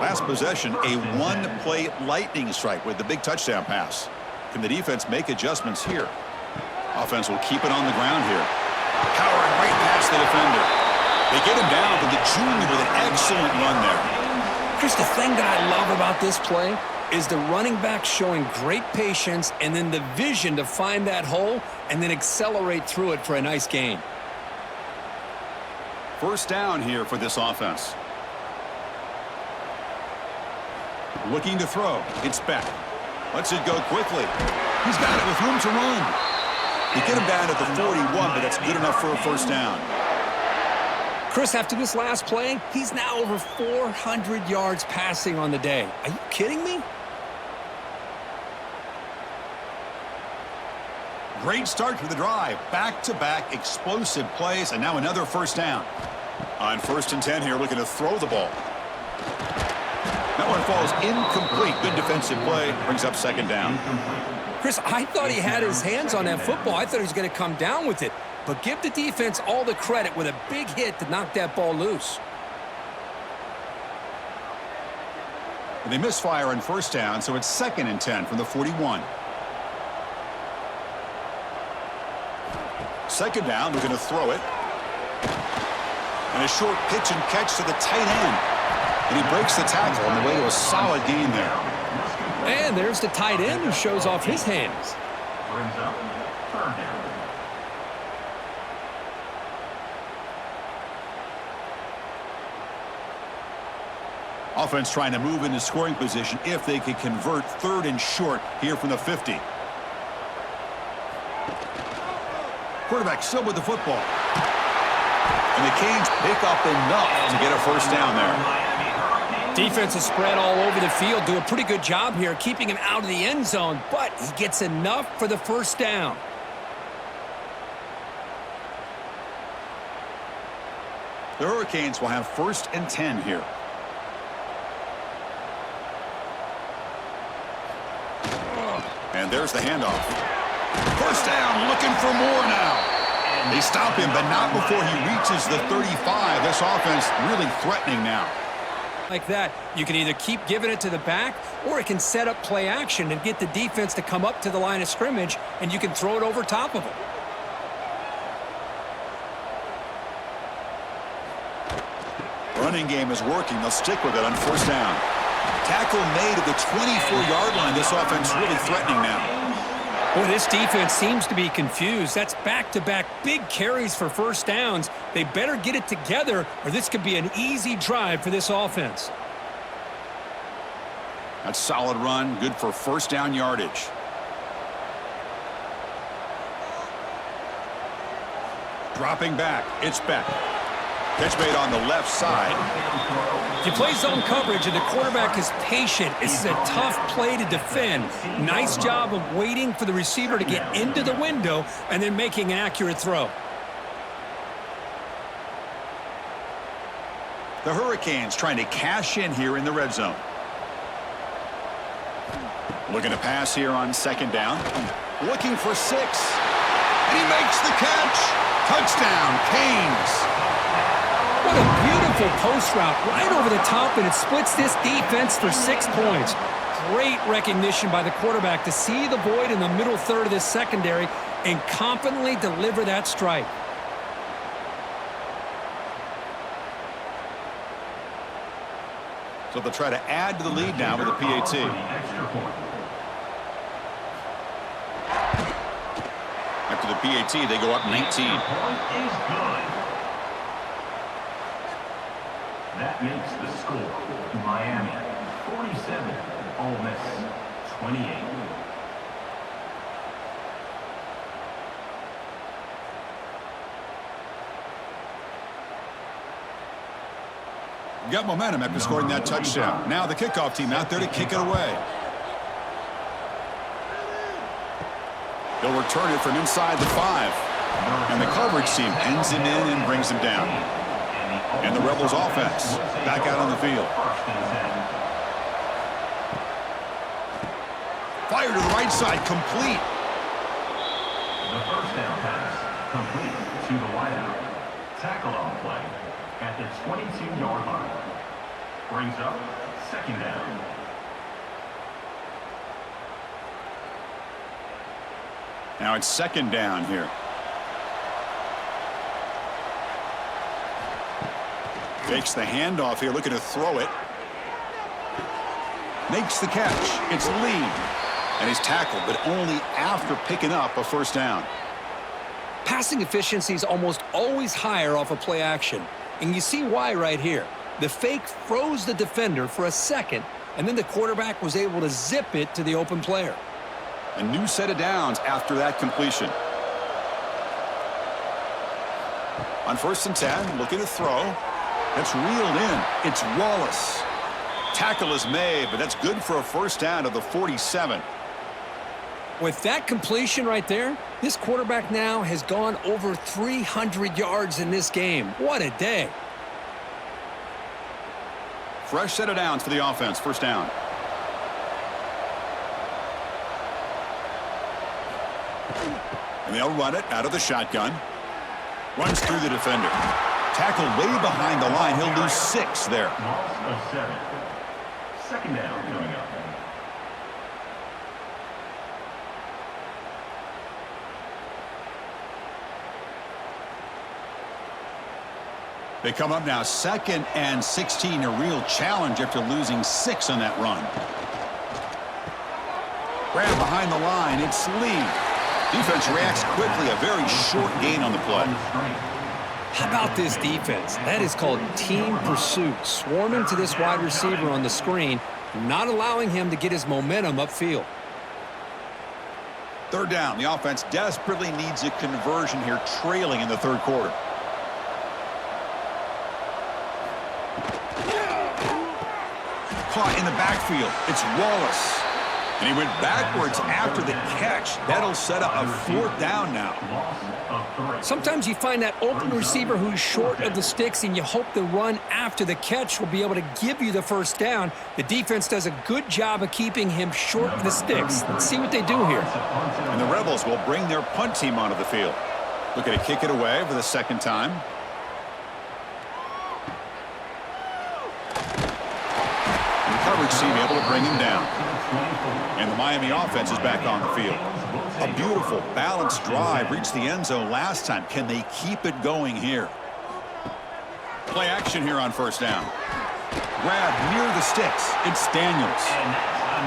Last possession, a one-play lightning strike with the big touchdown pass. Can the defense make adjustments here? Offense will keep it on the ground here. Powering right past the defender. They get him down, but the junior with an excellent run there.
Chris, the thing that I love about this play is the running back showing great patience and then the vision to find that hole and then accelerate through it for a nice gain.
First down here for this offense. Looking to throw. It's back. Lets it go quickly. He's got it with room to run. They get him down at the 41, but that's good enough for a first down.
Chris, after this last play, he's now over 400 yards passing on the day. Are you kidding me?
Great start to the drive. Back-to-back explosive plays, and now another first down. On 1st and 10 here, looking to throw the ball. That one falls incomplete. Good defensive play. Brings up second down.
Chris, I thought he had his hands on that football. I thought he was going to come down with it. but give the defense all the credit with a big hit to knock that ball loose.
And they misfire on first down, so it's 2nd and 10 from the 41. 2nd down, looking to throw it. And a short pitch and catch to the tight end. And he breaks the tackle on the way to a solid gain there.
And there's the tight end who shows off his hands.
Brings up 3rd down.
Offense trying to move into scoring position if they could convert 3rd and short here from the 50. Quarterback still with the football. And the Canes pick up enough to get a first down there.
Defense is spread all over the field. Do a pretty good job here keeping him out of the end zone, but he gets enough for the first down.
The Hurricanes will have 1st and 10 here. And there's the handoff. First down, looking for more now. They stop him, but not before he reaches the 35. This offense really threatening now.
Like that, you can either keep giving it to the back, or it can set up play action and get the defense to come up to the line of scrimmage, and you can throw it over top of them.
Running game is working. They'll stick with it on first down. Tackle made at the 24-yard line. This offense really threatening now.
Boy, this defense seems to be confused. That's back-to-back big carries for first downs. They better get it together, or this could be an easy drive for this offense.
That's solid run, good for first down yardage. Dropping back, it's Beck. Catch made on the left side.
If you play zone coverage and the quarterback is patient, this is a tough play to defend. Nice job of waiting for the receiver to get into the window and then making an accurate throw.
The Hurricanes trying to cash in here in the red zone. Looking to pass here on 2nd down. Looking for 6. And he makes the catch. Touchdown, Canes.
What a beautiful post route right over the top, and it splits this defense for 6 points. Great recognition by the quarterback to see the void in the middle third of this secondary and confidently deliver that strike.
So they'll try to add to the lead now with a PAT. After the PAT, they go up 19.
That makes the score Miami 47, Ole Miss 28.
Got momentum after scoring that touchdown. Now the kickoff team out there to kick it away. They'll return it from inside the 5. And the coverage team pins him in and brings him down. And the Rebels offense back out on the field. Fire to the right side, complete.
The first down pass, complete to the wideout. Tackle on play at the 22-yard line. Brings up 2nd down.
Now it's 2nd down here. Takes the handoff here, looking to throw it. Makes the catch. It's Lee. And he's tackled, but only after picking up a first down.
Passing efficiency is almost always higher off of play action. And you see why right here. The fake froze the defender for a second, and then the quarterback was able to zip it to the open player.
A new set of downs after that completion. On 1st and 10, looking to throw. That's reeled in. It's Wallace. Tackle is made, but that's good for a first down of the 47.
With that completion right there, this quarterback now has gone over 300 yards in this game. What a day.
Fresh set of downs for the offense. First down. And they'll run it out of the shotgun. Runs through the defender. Tackled way behind the line. He'll lose 6 there.
Loss of 7. Second down coming up.
They come up now 2nd and 16. A real challenge after losing 6 on that run. Grab behind the line. It's Lee. Defense reacts quickly. A very short gain on the play.
How about this defense? That is called team pursuit. Swarming to this wide receiver on the screen, not allowing him to get his momentum upfield.
3rd down. The offense desperately needs a conversion here, trailing in the 3rd quarter. Caught in the backfield. It's Wallace. And he went backwards after the catch. That'll set up a 4th down now.
Sometimes you find that open receiver who's short of the sticks, and you hope the run after the catch will be able to give you the 1st down. The defense does a good job of keeping him short of the sticks. Let's see what they do here.
And the Rebels will bring their punt team onto the field. Looking to kick it away for the 2nd time. And the coverage team able to bring him down. And the Miami offense is back on the field. A beautiful, balanced drive reached the end zone last time. Can they keep it going here? Play action here on 1st down. Grab near the sticks. It's Daniels.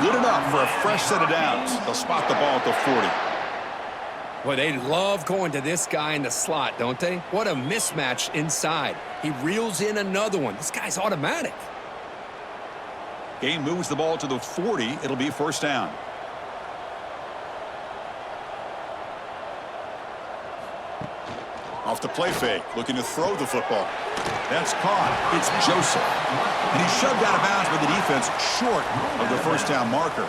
Good enough for a fresh set of downs. They'll spot the ball at the 40.
Well, they love going to this guy in the slot, don't they? What a mismatch inside. He reels in another one. This guy's automatic.
Game moves the ball to the 40. It'll be 1st down. Off the play fake, looking to throw the football. That's caught. It's Joseph. And he's shoved out of bounds by the defense short of the 1st down marker.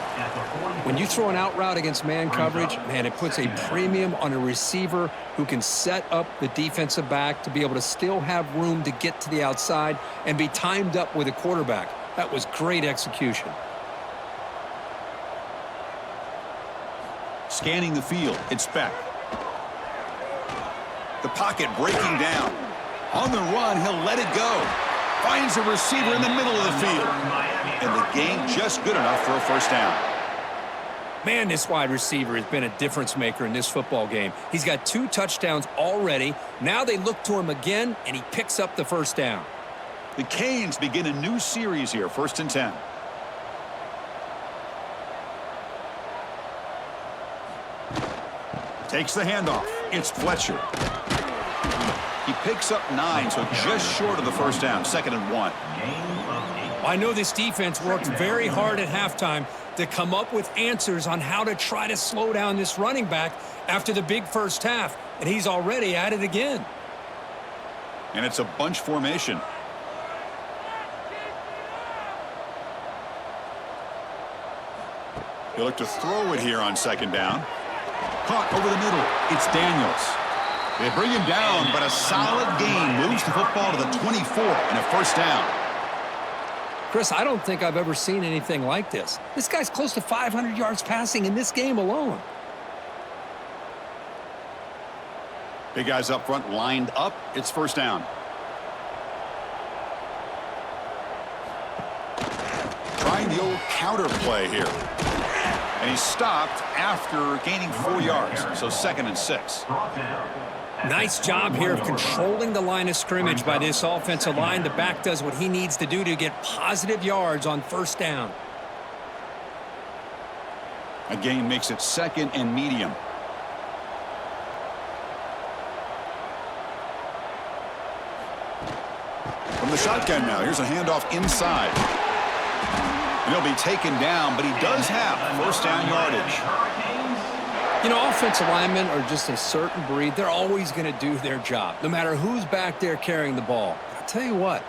When you throw an out route against man coverage, man, it puts a premium on a receiver who can set up the defensive back to be able to still have room to get to the outside and be timed up with a quarterback. That was great execution.
Scanning the field, it's Beck. The pocket breaking down. On the run, he'll let it go. Finds a receiver in the middle of the field. And the gain just good enough for a 1st down.
Man, this wide receiver has been a difference maker in this football game. He's got 2 touchdowns already. Now they look to him again, and he picks up the 1st down.
The Canes begin a new series here, 1st and 10. Takes the handoff. It's Fletcher. He picks up 9, so just short of the 1st down, 2nd and 1.
I know this defense worked very hard at halftime to come up with answers on how to try to slow down this running back after the big 1st half, and he's already at it again.
And it's a bunch formation. He'll look to throw it here on 2nd down. Caught over the middle. It's Daniels. They bring him down, but a solid gain moves the football to the 24 and a 1st down.
Chris, I don't think I've ever seen anything like this. This guy's close to 500 yards passing in this game alone.
Big guys up front lined up. It's 1st down. Trying the old counter play here. And he's stopped after gaining 4 yards, so 2nd and 6.
Nice job here of controlling the line of scrimmage by this offensive line. The back does what he needs to do to get positive yards on 1st down.
A gain makes it 2nd and medium. From the shotgun now, here's a handoff inside. And he'll be taken down, but he does have 1st down yardage.
You know, offensive linemen are just a certain breed. They're always going to do their job, no matter who's back there carrying the ball. I'll tell you what,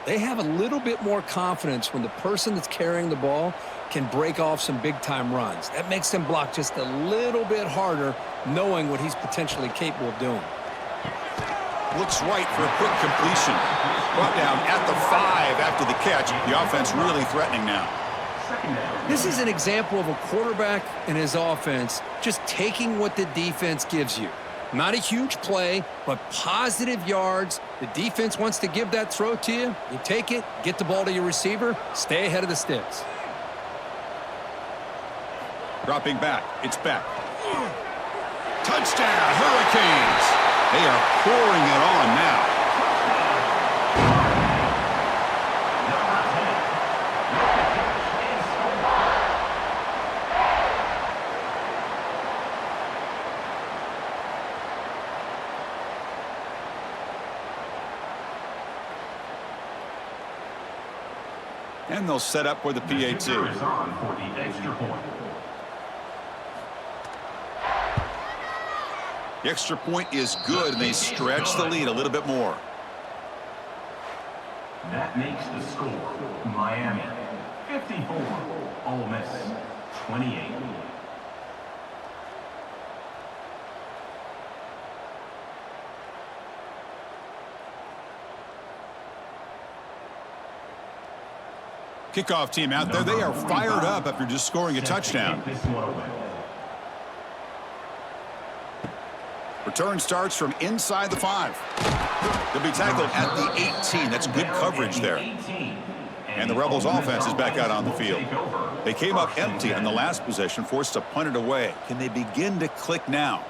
they have a little bit more confidence when the person that's carrying the ball can break off some big-time runs. That makes them block just a little bit harder, knowing what he's potentially capable of doing.
Looks right for a quick completion. Brought down at the 5 after the catch. The offense really threatening now.
This is an example of a quarterback and his offense just taking what the defense gives you. Not a huge play, but positive yards. The defense wants to give that throw to you. You take it, get the ball to your receiver, stay ahead of the sticks.
Dropping back. It's back. Touchdown, Hurricanes. They are pouring it on now. And they'll set up for the PAT.
Is on for the extra point.
The extra point is good, and they stretch the lead a little bit more.
That makes the score Miami 54, Ole Miss 28.
Kickoff team out there. They are fired up after just scoring a touchdown. Return starts from inside the 5. They'll be tackled at the 18. That's good coverage there. And the Rebels offense is back out on the field. They came up empty on the last possession, forced to punt it away. Can they begin to click now?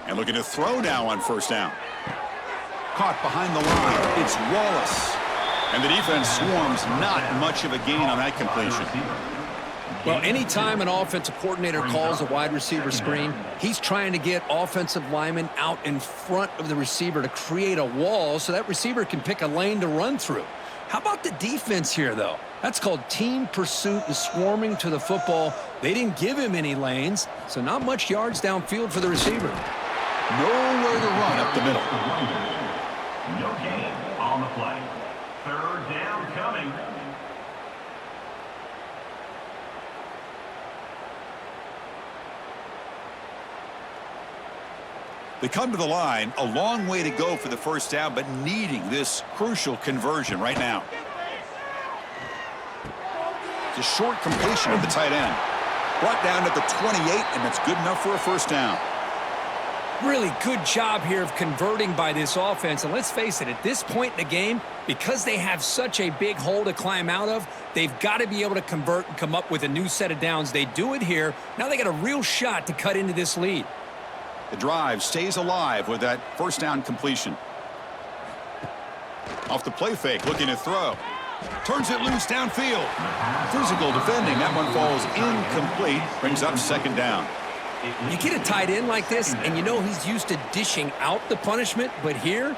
And looking to throw now on first down. Caught behind the line. It's Wallace. And the defense swarms, not much of a gain on that completion.
Well, anytime an offensive coordinator calls a wide receiver screen, he's trying to get offensive linemen out in front of the receiver to create a wall so that receiver can pick a lane to run through. How about the defense here, though? That's called team pursuit and swarming to the football. They didn't give him any lanes, so not much yards downfield for the receiver.
Nowhere to run up the middle.
No gain on the play. Third down coming.
They come to the line, a long way to go for the first down, but needing this crucial conversion right now. It's a short completion of the tight end. Brought down at the 28, and that's good enough for a first down.
Really good job here of converting by this offense. And let's face it, at this point in the game, because they have such a big hole to climb out of, they've got to be able to convert and come up with a new set of downs. They do it here. Now they got a real shot to cut into this lead.
The drive stays alive with that first down completion. Off the play fake, looking to throw. Turns it loose downfield. Physical defending. That one falls incomplete. Brings up second down.
You get a tight end like this, and you know he's used to dishing out the punishment, but here,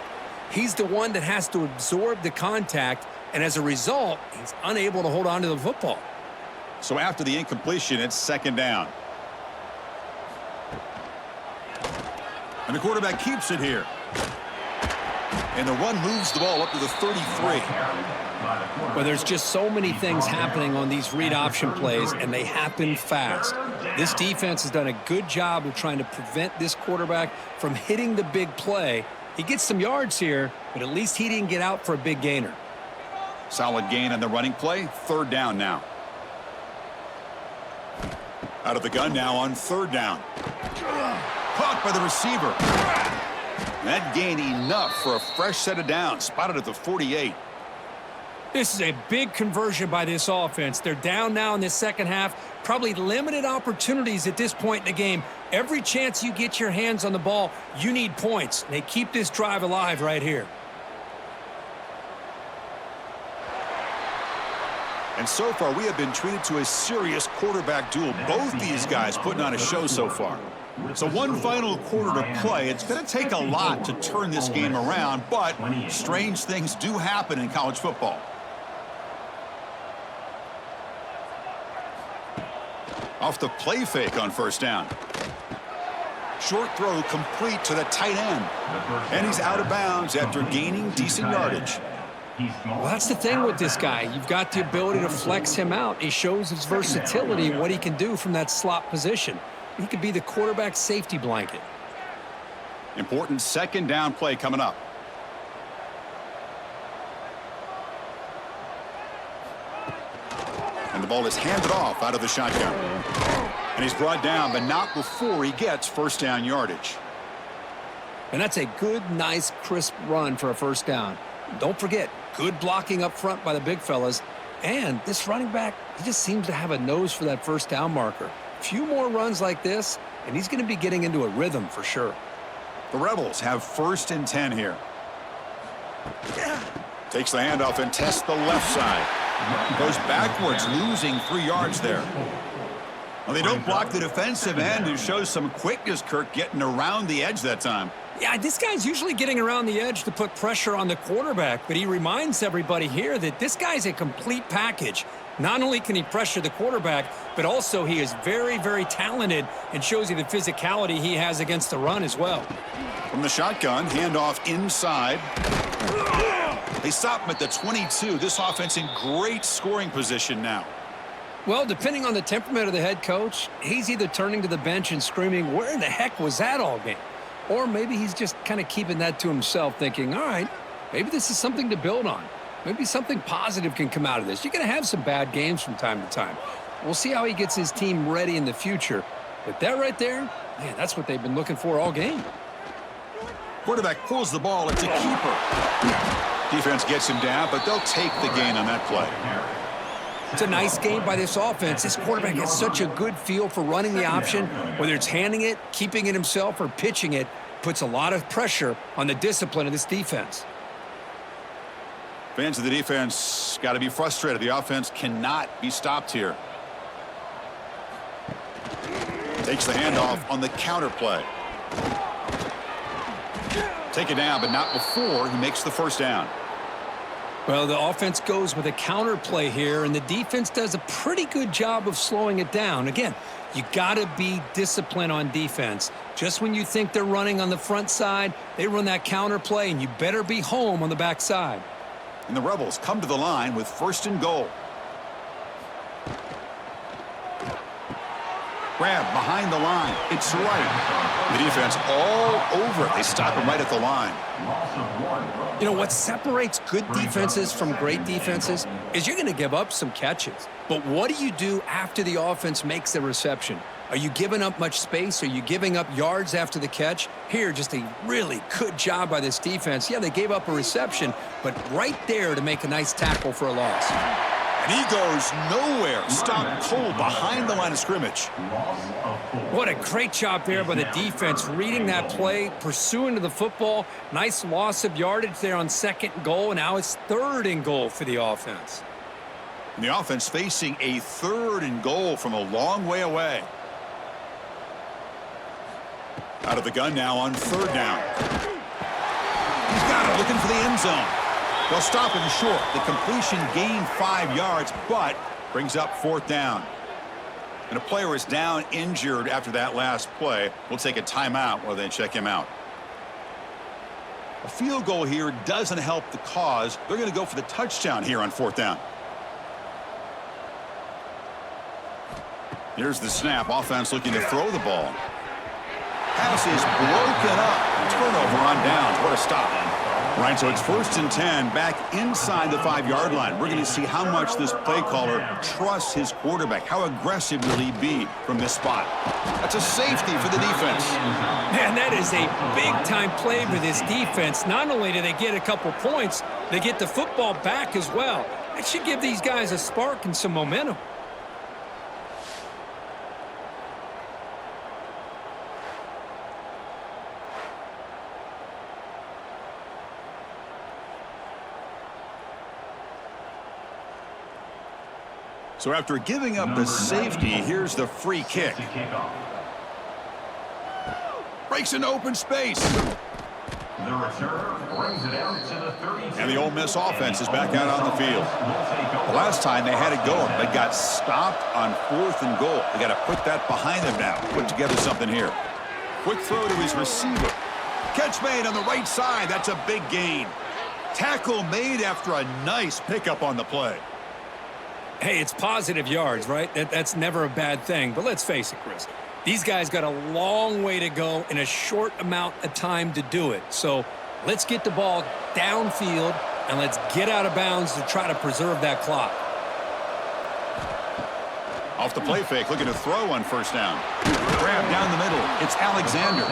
he's the one that has to absorb the contact, and as a result, he's unable to hold on to the football.
So after the incompletion, it's second down. And the quarterback keeps it here. And the run moves the ball up to the 33.
Well, there's just so many things happening on these read option plays, and they happen fast. This defense has done a good job of trying to prevent this quarterback from hitting the big play. He gets some yards here, but at least he didn't get out for a big gainer.
Solid gain on the running play. Third down now. Out of the gun now on third down. Caught by the receiver. That gain enough for a fresh set of downs. Spotted at the 48.
This is a big conversion by this offense. They're down now in the second half. Probably limited opportunities at this point in the game. Every chance you get your hands on the ball, you need points. They keep this drive alive right here.
And so far, we have been treated to a serious quarterback duel. Both these guys putting on a show so far. So one final quarter to play. It's going to take a lot to turn this game around, but strange things do happen in college football. Off the play fake on first down. Short throw complete to the tight end. And he's out of bounds after gaining decent yardage.
Well, that's the thing with this guy. You've got the ability to flex him out. He shows his versatility and what he can do from that slot position. He could be the quarterback safety blanket.
Important second down play coming up. And the ball is handed off out of the shotgun. And he's brought down, but not before he gets first down yardage.
And that's a good, nice, crisp run for a first down. Don't forget, good blocking up front by the big fellas. And this running back, he just seems to have a nose for that first down marker. A few more runs like this, and he's going to be getting into a rhythm for sure.
The Rebels have 1st and 10 here. Takes the handoff and tests the left side. Goes backwards, losing 3 yards there. Well, they don't block the defensive end, who shows some quickness, Kirk, getting around the edge that time.
Yeah, this guy's usually getting around the edge to put pressure on the quarterback, but he reminds everybody here that this guy's a complete package. Not only can he pressure the quarterback, but also he is very, very talented and shows you the physicality he has against the run as well.
From the shotgun, handoff inside. They stop him at the 22. This offense in great scoring position now.
Well, depending on the temperament of the head coach, he's either turning to the bench and screaming, where in the heck was that all game? Or maybe he's just kind of keeping that to himself, thinking, all right, maybe this is something to build on. Maybe something positive can come out of this. You're going to have some bad games from time to time. We'll see how he gets his team ready in the future. But that right there, man, that's what they've been looking for all game.
Quarterback pulls the ball. It's a keeper. Defense gets him down, but they'll take the gain on that play.
It's a nice game by this offense. This quarterback has such a good feel for running the option. Whether it's handing it, keeping it himself, or pitching it, puts a lot of pressure on the discipline of this defense.
Fans of the defense got to be frustrated. The offense cannot be stopped here. Takes the handoff on the counter play. Take it down, but not before he makes the first down.
Well, the offense goes with a counter play here, and the defense does a pretty good job of slowing it down. Again, you got to be disciplined on defense. Just when you think they're running on the front side, they run that counter play, and you better be home on the back side.
And the Rebels come to the line with 1st and goal. Grab behind the line. It's right. The defense all over it. They stop him right at the line.
You know, what separates good defenses from great defenses is you're going to give up some catches. But what do you do after the offense makes the reception? Are you giving up much space? Are you giving up yards after the catch? Here, just a really good job by this defense. Yeah, they gave up a reception, but right there to make a nice tackle for a loss.
And he goes nowhere. Stopped cold behind the line of scrimmage.
What a great job there by the defense, reading that play, pursuing to the football. Nice loss of yardage there on 2nd and goal, and now it's 3rd and goal for the offense.
And the offense facing a 3rd and goal from a long way away. Out of the gun now on 3rd down. He's got it, looking for the end zone. They'll stop him short. The completion gained 5 yards, but brings up 4th down. And a player is down injured after that last play. We'll take a timeout while they check him out. A field goal here doesn't help the cause. They're going to go for the touchdown here on 4th down. Here's the snap. Offense looking to throw the ball. Pass is broken up. Turnover on downs. What a stop. Right, so it's 1st and 10 back inside the 5-yard line. We're going to see how much this play caller trusts his quarterback. How aggressive will he be from this spot? That's a safety for the defense.
Man, that is a big-time play for this defense. Not only do they get a couple points, they get the football back as well. It should give these guys a spark and some momentum.
So after giving up the safety, here's the free kick. Breaks into open space.
The return brings it out to the 32.
And the Ole Miss offense is back out on the field. The last time they had it going, but got stopped on 4th and goal. They got to put that behind them now. Put together something here. Quick throw to his receiver. Catch made on the right side. That's a big gain. Tackle made after a nice pickup on the play.
Hey, it's positive yards, right? That's never a bad thing. But let's face it, Chris. These guys got a long way to go in a short amount of time to do it. So let's get the ball downfield and let's get out of bounds to try to preserve that clock.
Off the play fake, looking to throw on first down. Grab down the middle. It's Alexander.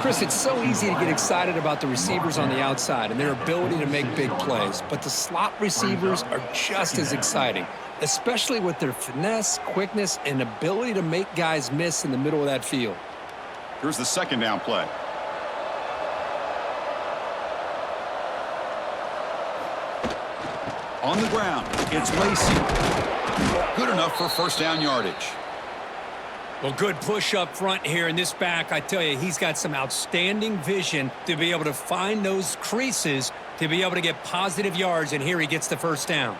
Chris, it's so easy to get excited about the receivers on the outside and their ability to make big plays, but the slot receivers are just as exciting, especially with their finesse, quickness, and ability to make guys miss in the middle of that field.
Here's the second down play. On the ground, it's Lacey. Good enough for first down yardage.
Well, good push up front here in this back. I tell you, he's got some outstanding vision to be able to find those creases to be able to get positive yards, and here he gets the first down.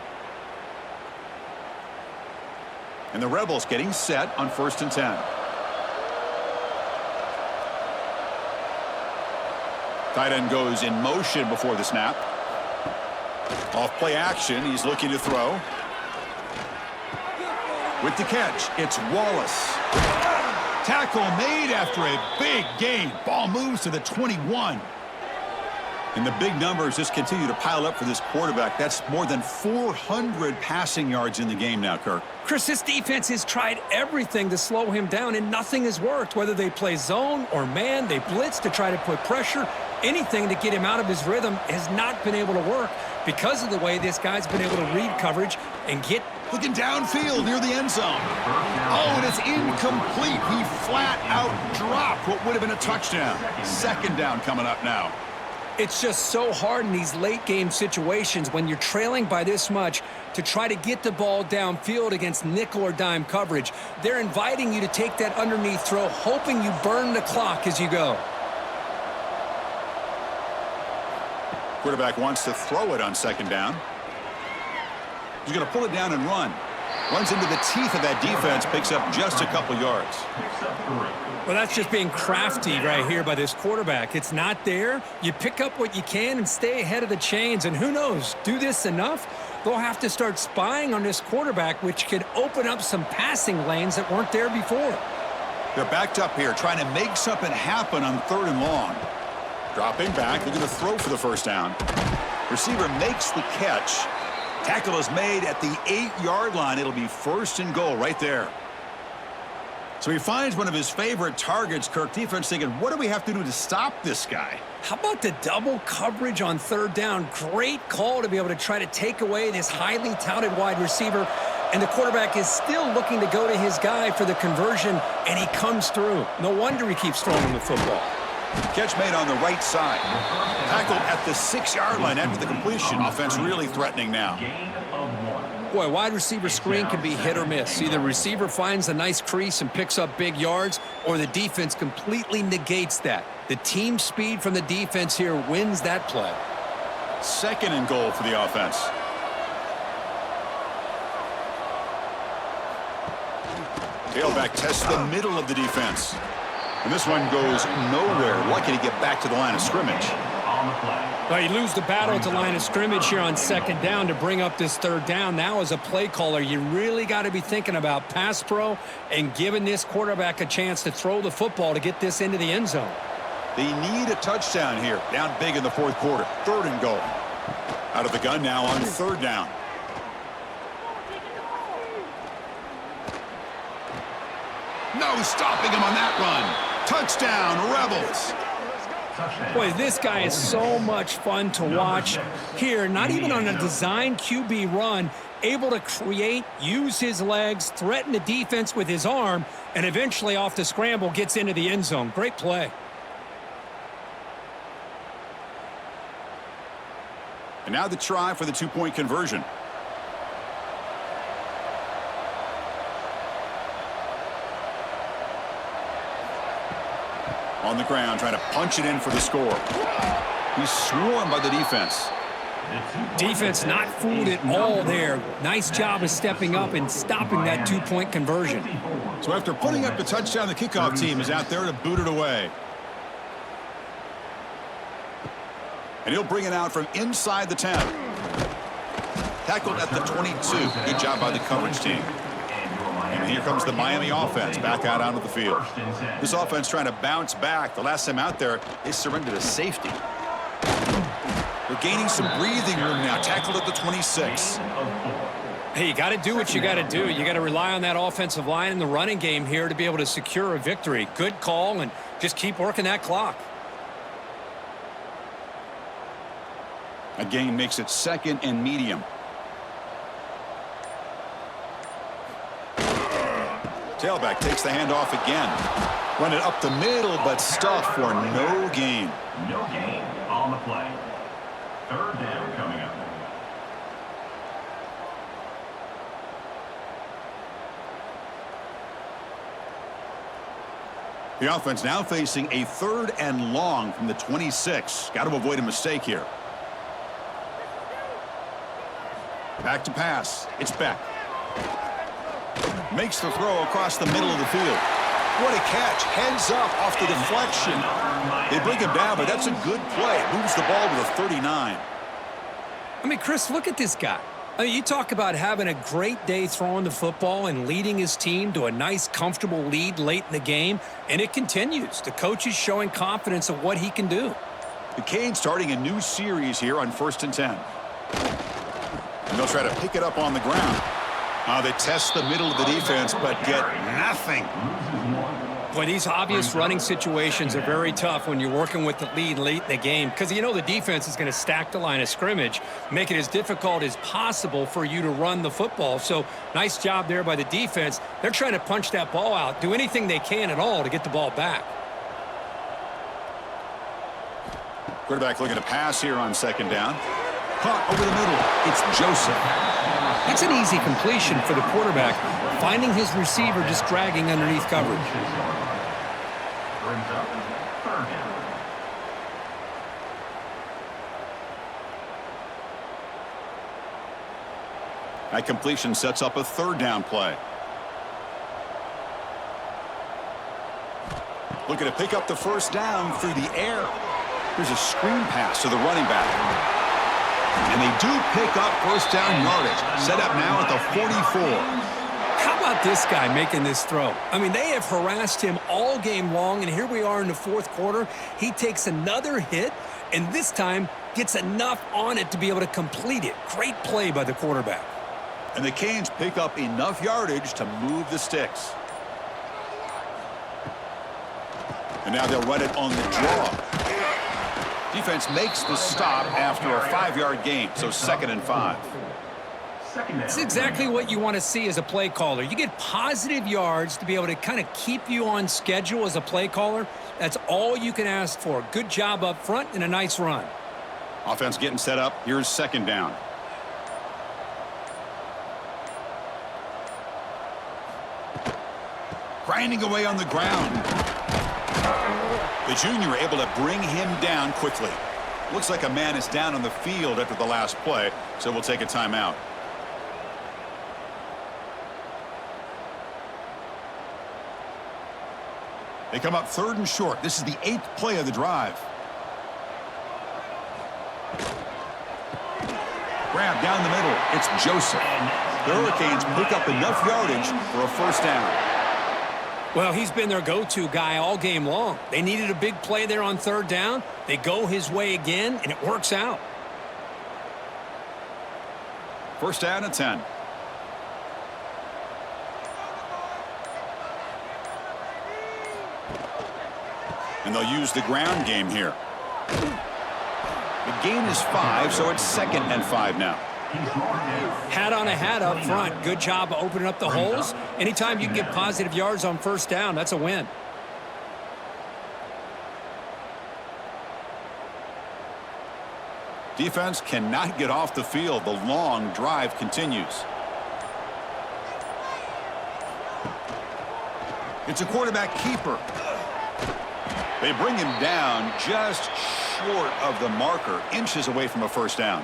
And the Rebels getting set on 1st and 10. Tight end goes in motion before the snap. Off play action, he's looking to throw. With the catch, it's Wallace. Tackle made after a big gain. Ball moves to the 21. And the big numbers just continue to pile up for this quarterback. That's more than 400 passing yards in the game now, Kirk.
Chris, this defense has tried everything to slow him down, and nothing has worked. Whether they play zone or man, they blitz to try to put pressure. Anything to get him out of his rhythm has not been able to work because of the way this guy's been able to read coverage and get.
Looking downfield near the end zone. Oh, and it's incomplete. He flat out dropped what would have been a touchdown. Second down coming up now.
It's just so hard in these late game situations when you're trailing by this much to try to get the ball downfield against nickel or dime coverage. They're inviting you to take that underneath throw, hoping you burn the clock as you go.
Quarterback wants to throw it on second down. He's going to pull it down and run. Runs into the teeth of that defense, picks up just a couple yards.
Well, that's just being crafty right here by this quarterback. It's not there. You pick up what you can and stay ahead of the chains. And who knows, do this enough, they'll have to start spying on this quarterback, which could open up some passing lanes that weren't there before.
They're backed up here, trying to make something happen on 3rd and long. Dropping back, they're going to throw for the first down. Receiver makes the catch. Tackle is made at the 8-yard line. It'll be 1st and goal right there. So he finds one of his favorite targets. Kirk, defense thinking, what do we have to do to stop this guy?
How about the double coverage on 3rd down? Great call to be able to try to take away this highly touted wide receiver. And the quarterback is still looking to go to his guy for the conversion, and he comes through. No wonder he keeps throwing the football.
Catch made on the right side. Tackled at the 6-yard line after the completion. Offense really threatening now.
Boy, wide receiver screen can be hit or miss. Either receiver finds a nice crease and picks up big yards, or the defense completely negates that. The team speed from the defense here wins that play.
2nd and goal for the offense. Tailback tests the middle of the defense. And this one goes nowhere. Lucky to get back to the line of scrimmage.
Well, you lose the battle at the line of scrimmage here on 2nd down to bring up this 3rd down. Now, as a play caller, you really got to be thinking about pass pro and giving this quarterback a chance to throw the football to get this into the end zone.
They need a touchdown here. Down big in the 4th quarter. 3rd and goal. Out of the gun now on 3rd down. No stopping him on that run. Touchdown, Rebels.
Boy, this guy is so much fun to watch here. Not even on a design QB run, able to create, use his legs, threaten the defense with his arm, and eventually off the scramble gets into the end zone. Great play.
And now the try for the 2-point conversion. On the ground, trying to punch it in for the score. He's swarmed by the defense.
Defense not fooled at all there. Nice job of stepping up and stopping that 2-point conversion.
So after putting up the touchdown, the kickoff team is out there to boot it away. And he'll bring it out from inside the 10. Tackled at the 22. Good job by the coverage team. And here comes the Miami offense back out onto the field. This offense trying to bounce back. The last time out there, they surrendered a safety. They're gaining some breathing room now. Tackled at the 26.
Hey, you got to do what you got to do. You got to rely on that offensive line in the running game here to be able to secure a victory. Good call, and just keep working that clock.
A gain makes it 2nd and medium. Tailback takes the handoff again. Run it up the middle, but stuffed for no gain.
No gain on the play. 3rd down coming up.
The offense now facing a 3rd and long from the 26. Got to avoid a mistake here. Back to pass. It's Beck. Makes the throw across the middle of the field. What a catch. Heads up off the deflection. They bring him down, but that's a good play. Moves the ball to the 39.
I mean, Chris, look at this guy. I mean, you talk about having a great day throwing the football and leading his team to a nice, comfortable lead late in the game, and it continues. The coach is showing confidence of what he can do.
The Canes starting a new series here on 1st and 10. And they'll try to pick it up on the ground. They test the middle of the defense, but get nothing.
Boy, these obvious running situations are very tough when you're working with the lead late in the game because you know the defense is going to stack the line of scrimmage, make it as difficult as possible for you to run the football. So nice job there by the defense. They're trying to punch that ball out, do anything they can at all to get the ball back.
Quarterback looking to pass here on 2nd down. Caught over the middle. It's Joseph.
That's an easy completion for the quarterback, finding his receiver just dragging underneath coverage.
Brings up 3rd down.
That completion sets up a 3rd down play. Looking to pick up the 1st down through the air. Here's a screen pass to the running back. And they do pick up 1st down yardage. Set up now at the 44.
How about this guy making this throw? I mean, they have harassed him all game long, and here we are in the 4th quarter. He takes another hit, and this time gets enough on it to be able to complete it. Great play by the quarterback.
And the Canes pick up enough yardage to move the sticks. And now they'll run it on the draw. Defense makes the stop after a 5-yard gain, so 2nd and 5.
It's exactly what you want to see as a play caller. You get positive yards to be able to kind of keep you on schedule as a play caller. That's all you can ask for. Good job up front and a nice run.
Offense getting set up. Here's 2nd down. Grinding away on the ground. The junior able to bring him down quickly. Looks like a man is down on the field after the last play, so we'll take a timeout. They come up 3rd and short. This is the 8th play of the drive. Grab down the middle. It's Joseph. The Hurricanes pick up enough yardage for a 1st down.
Well, he's been their go-to guy all game long. They needed a big play there on 3rd down. They go his way again, and it works out.
1st down and 10. And they'll use the ground game here. The gain is 5, so it's 2nd and 5 now.
Hat on a hat up front. Good job of opening up the holes. Anytime you can get positive yards on 1st down, that's a win.
Defense cannot get off the field. The long drive continues. It's a quarterback keeper. They bring him down just short of the marker, inches away from a 1st down.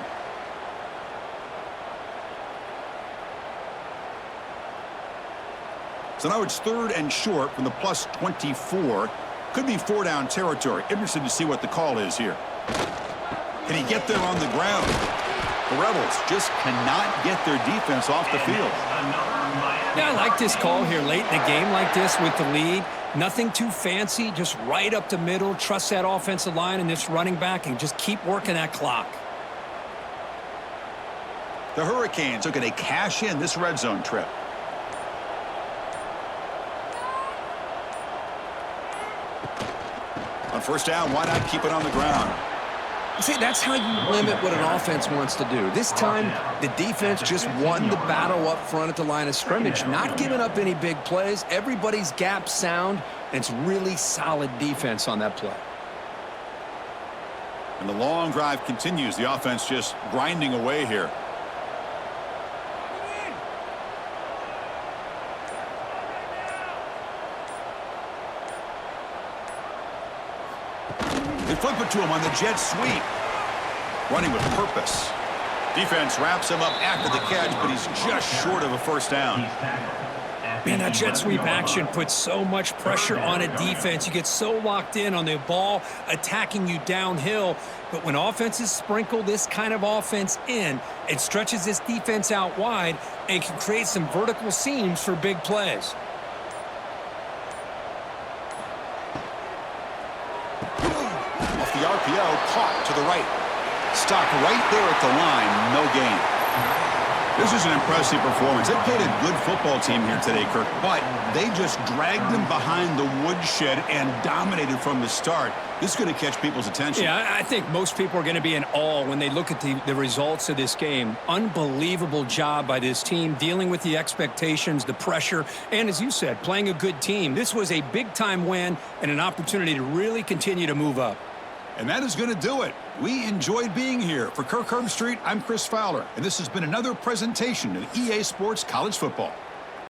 So now it's 3rd and short from the plus 24. Could be 4-down territory. Interested to see what the call is here. Can he get there on the ground? The Rebels just cannot get their defense off the field.
Yeah, I like this call here late in the game like this with the lead. Nothing too fancy, just right up the middle. Trust that offensive line and this running back and just keep working that clock.
The Hurricanes looking to cash in this red zone trip. On first down, why not keep it on the ground?
See, that's how you limit what an offense wants to do. This time, the defense just won the battle up front at the line of scrimmage, not giving up any big plays. Everybody's gap sound, and it's really solid defense on that play.
And the long drive continues. The offense just grinding away here. They flip it to him on the jet sweep. Running with purpose. Defense wraps him up after the catch, but he's just short of a first down.
Man, that jet sweep action puts so much pressure on a defense. You get so locked in on the ball attacking you downhill. But when offenses sprinkle this kind of offense in, it stretches this defense out wide and can create some vertical seams for big plays.
Off the RPO, caught to the right. Stopped right there at the line, no gain. This is an impressive performance. They played a good football team here today, Kirk, but they just dragged them behind the woodshed and dominated from the start. This is going to catch people's attention.
Yeah, I think most people are going to be in awe when they look at the results of this game. Unbelievable job by this team, dealing with the expectations, the pressure, and as you said, playing a good team. This was a big-time win and an opportunity to really continue to move up.
And that is going to do it. We enjoyed being here. For Kirk Herbstreit, I'm Chris Fowler, and this has been another presentation of EA Sports College Football.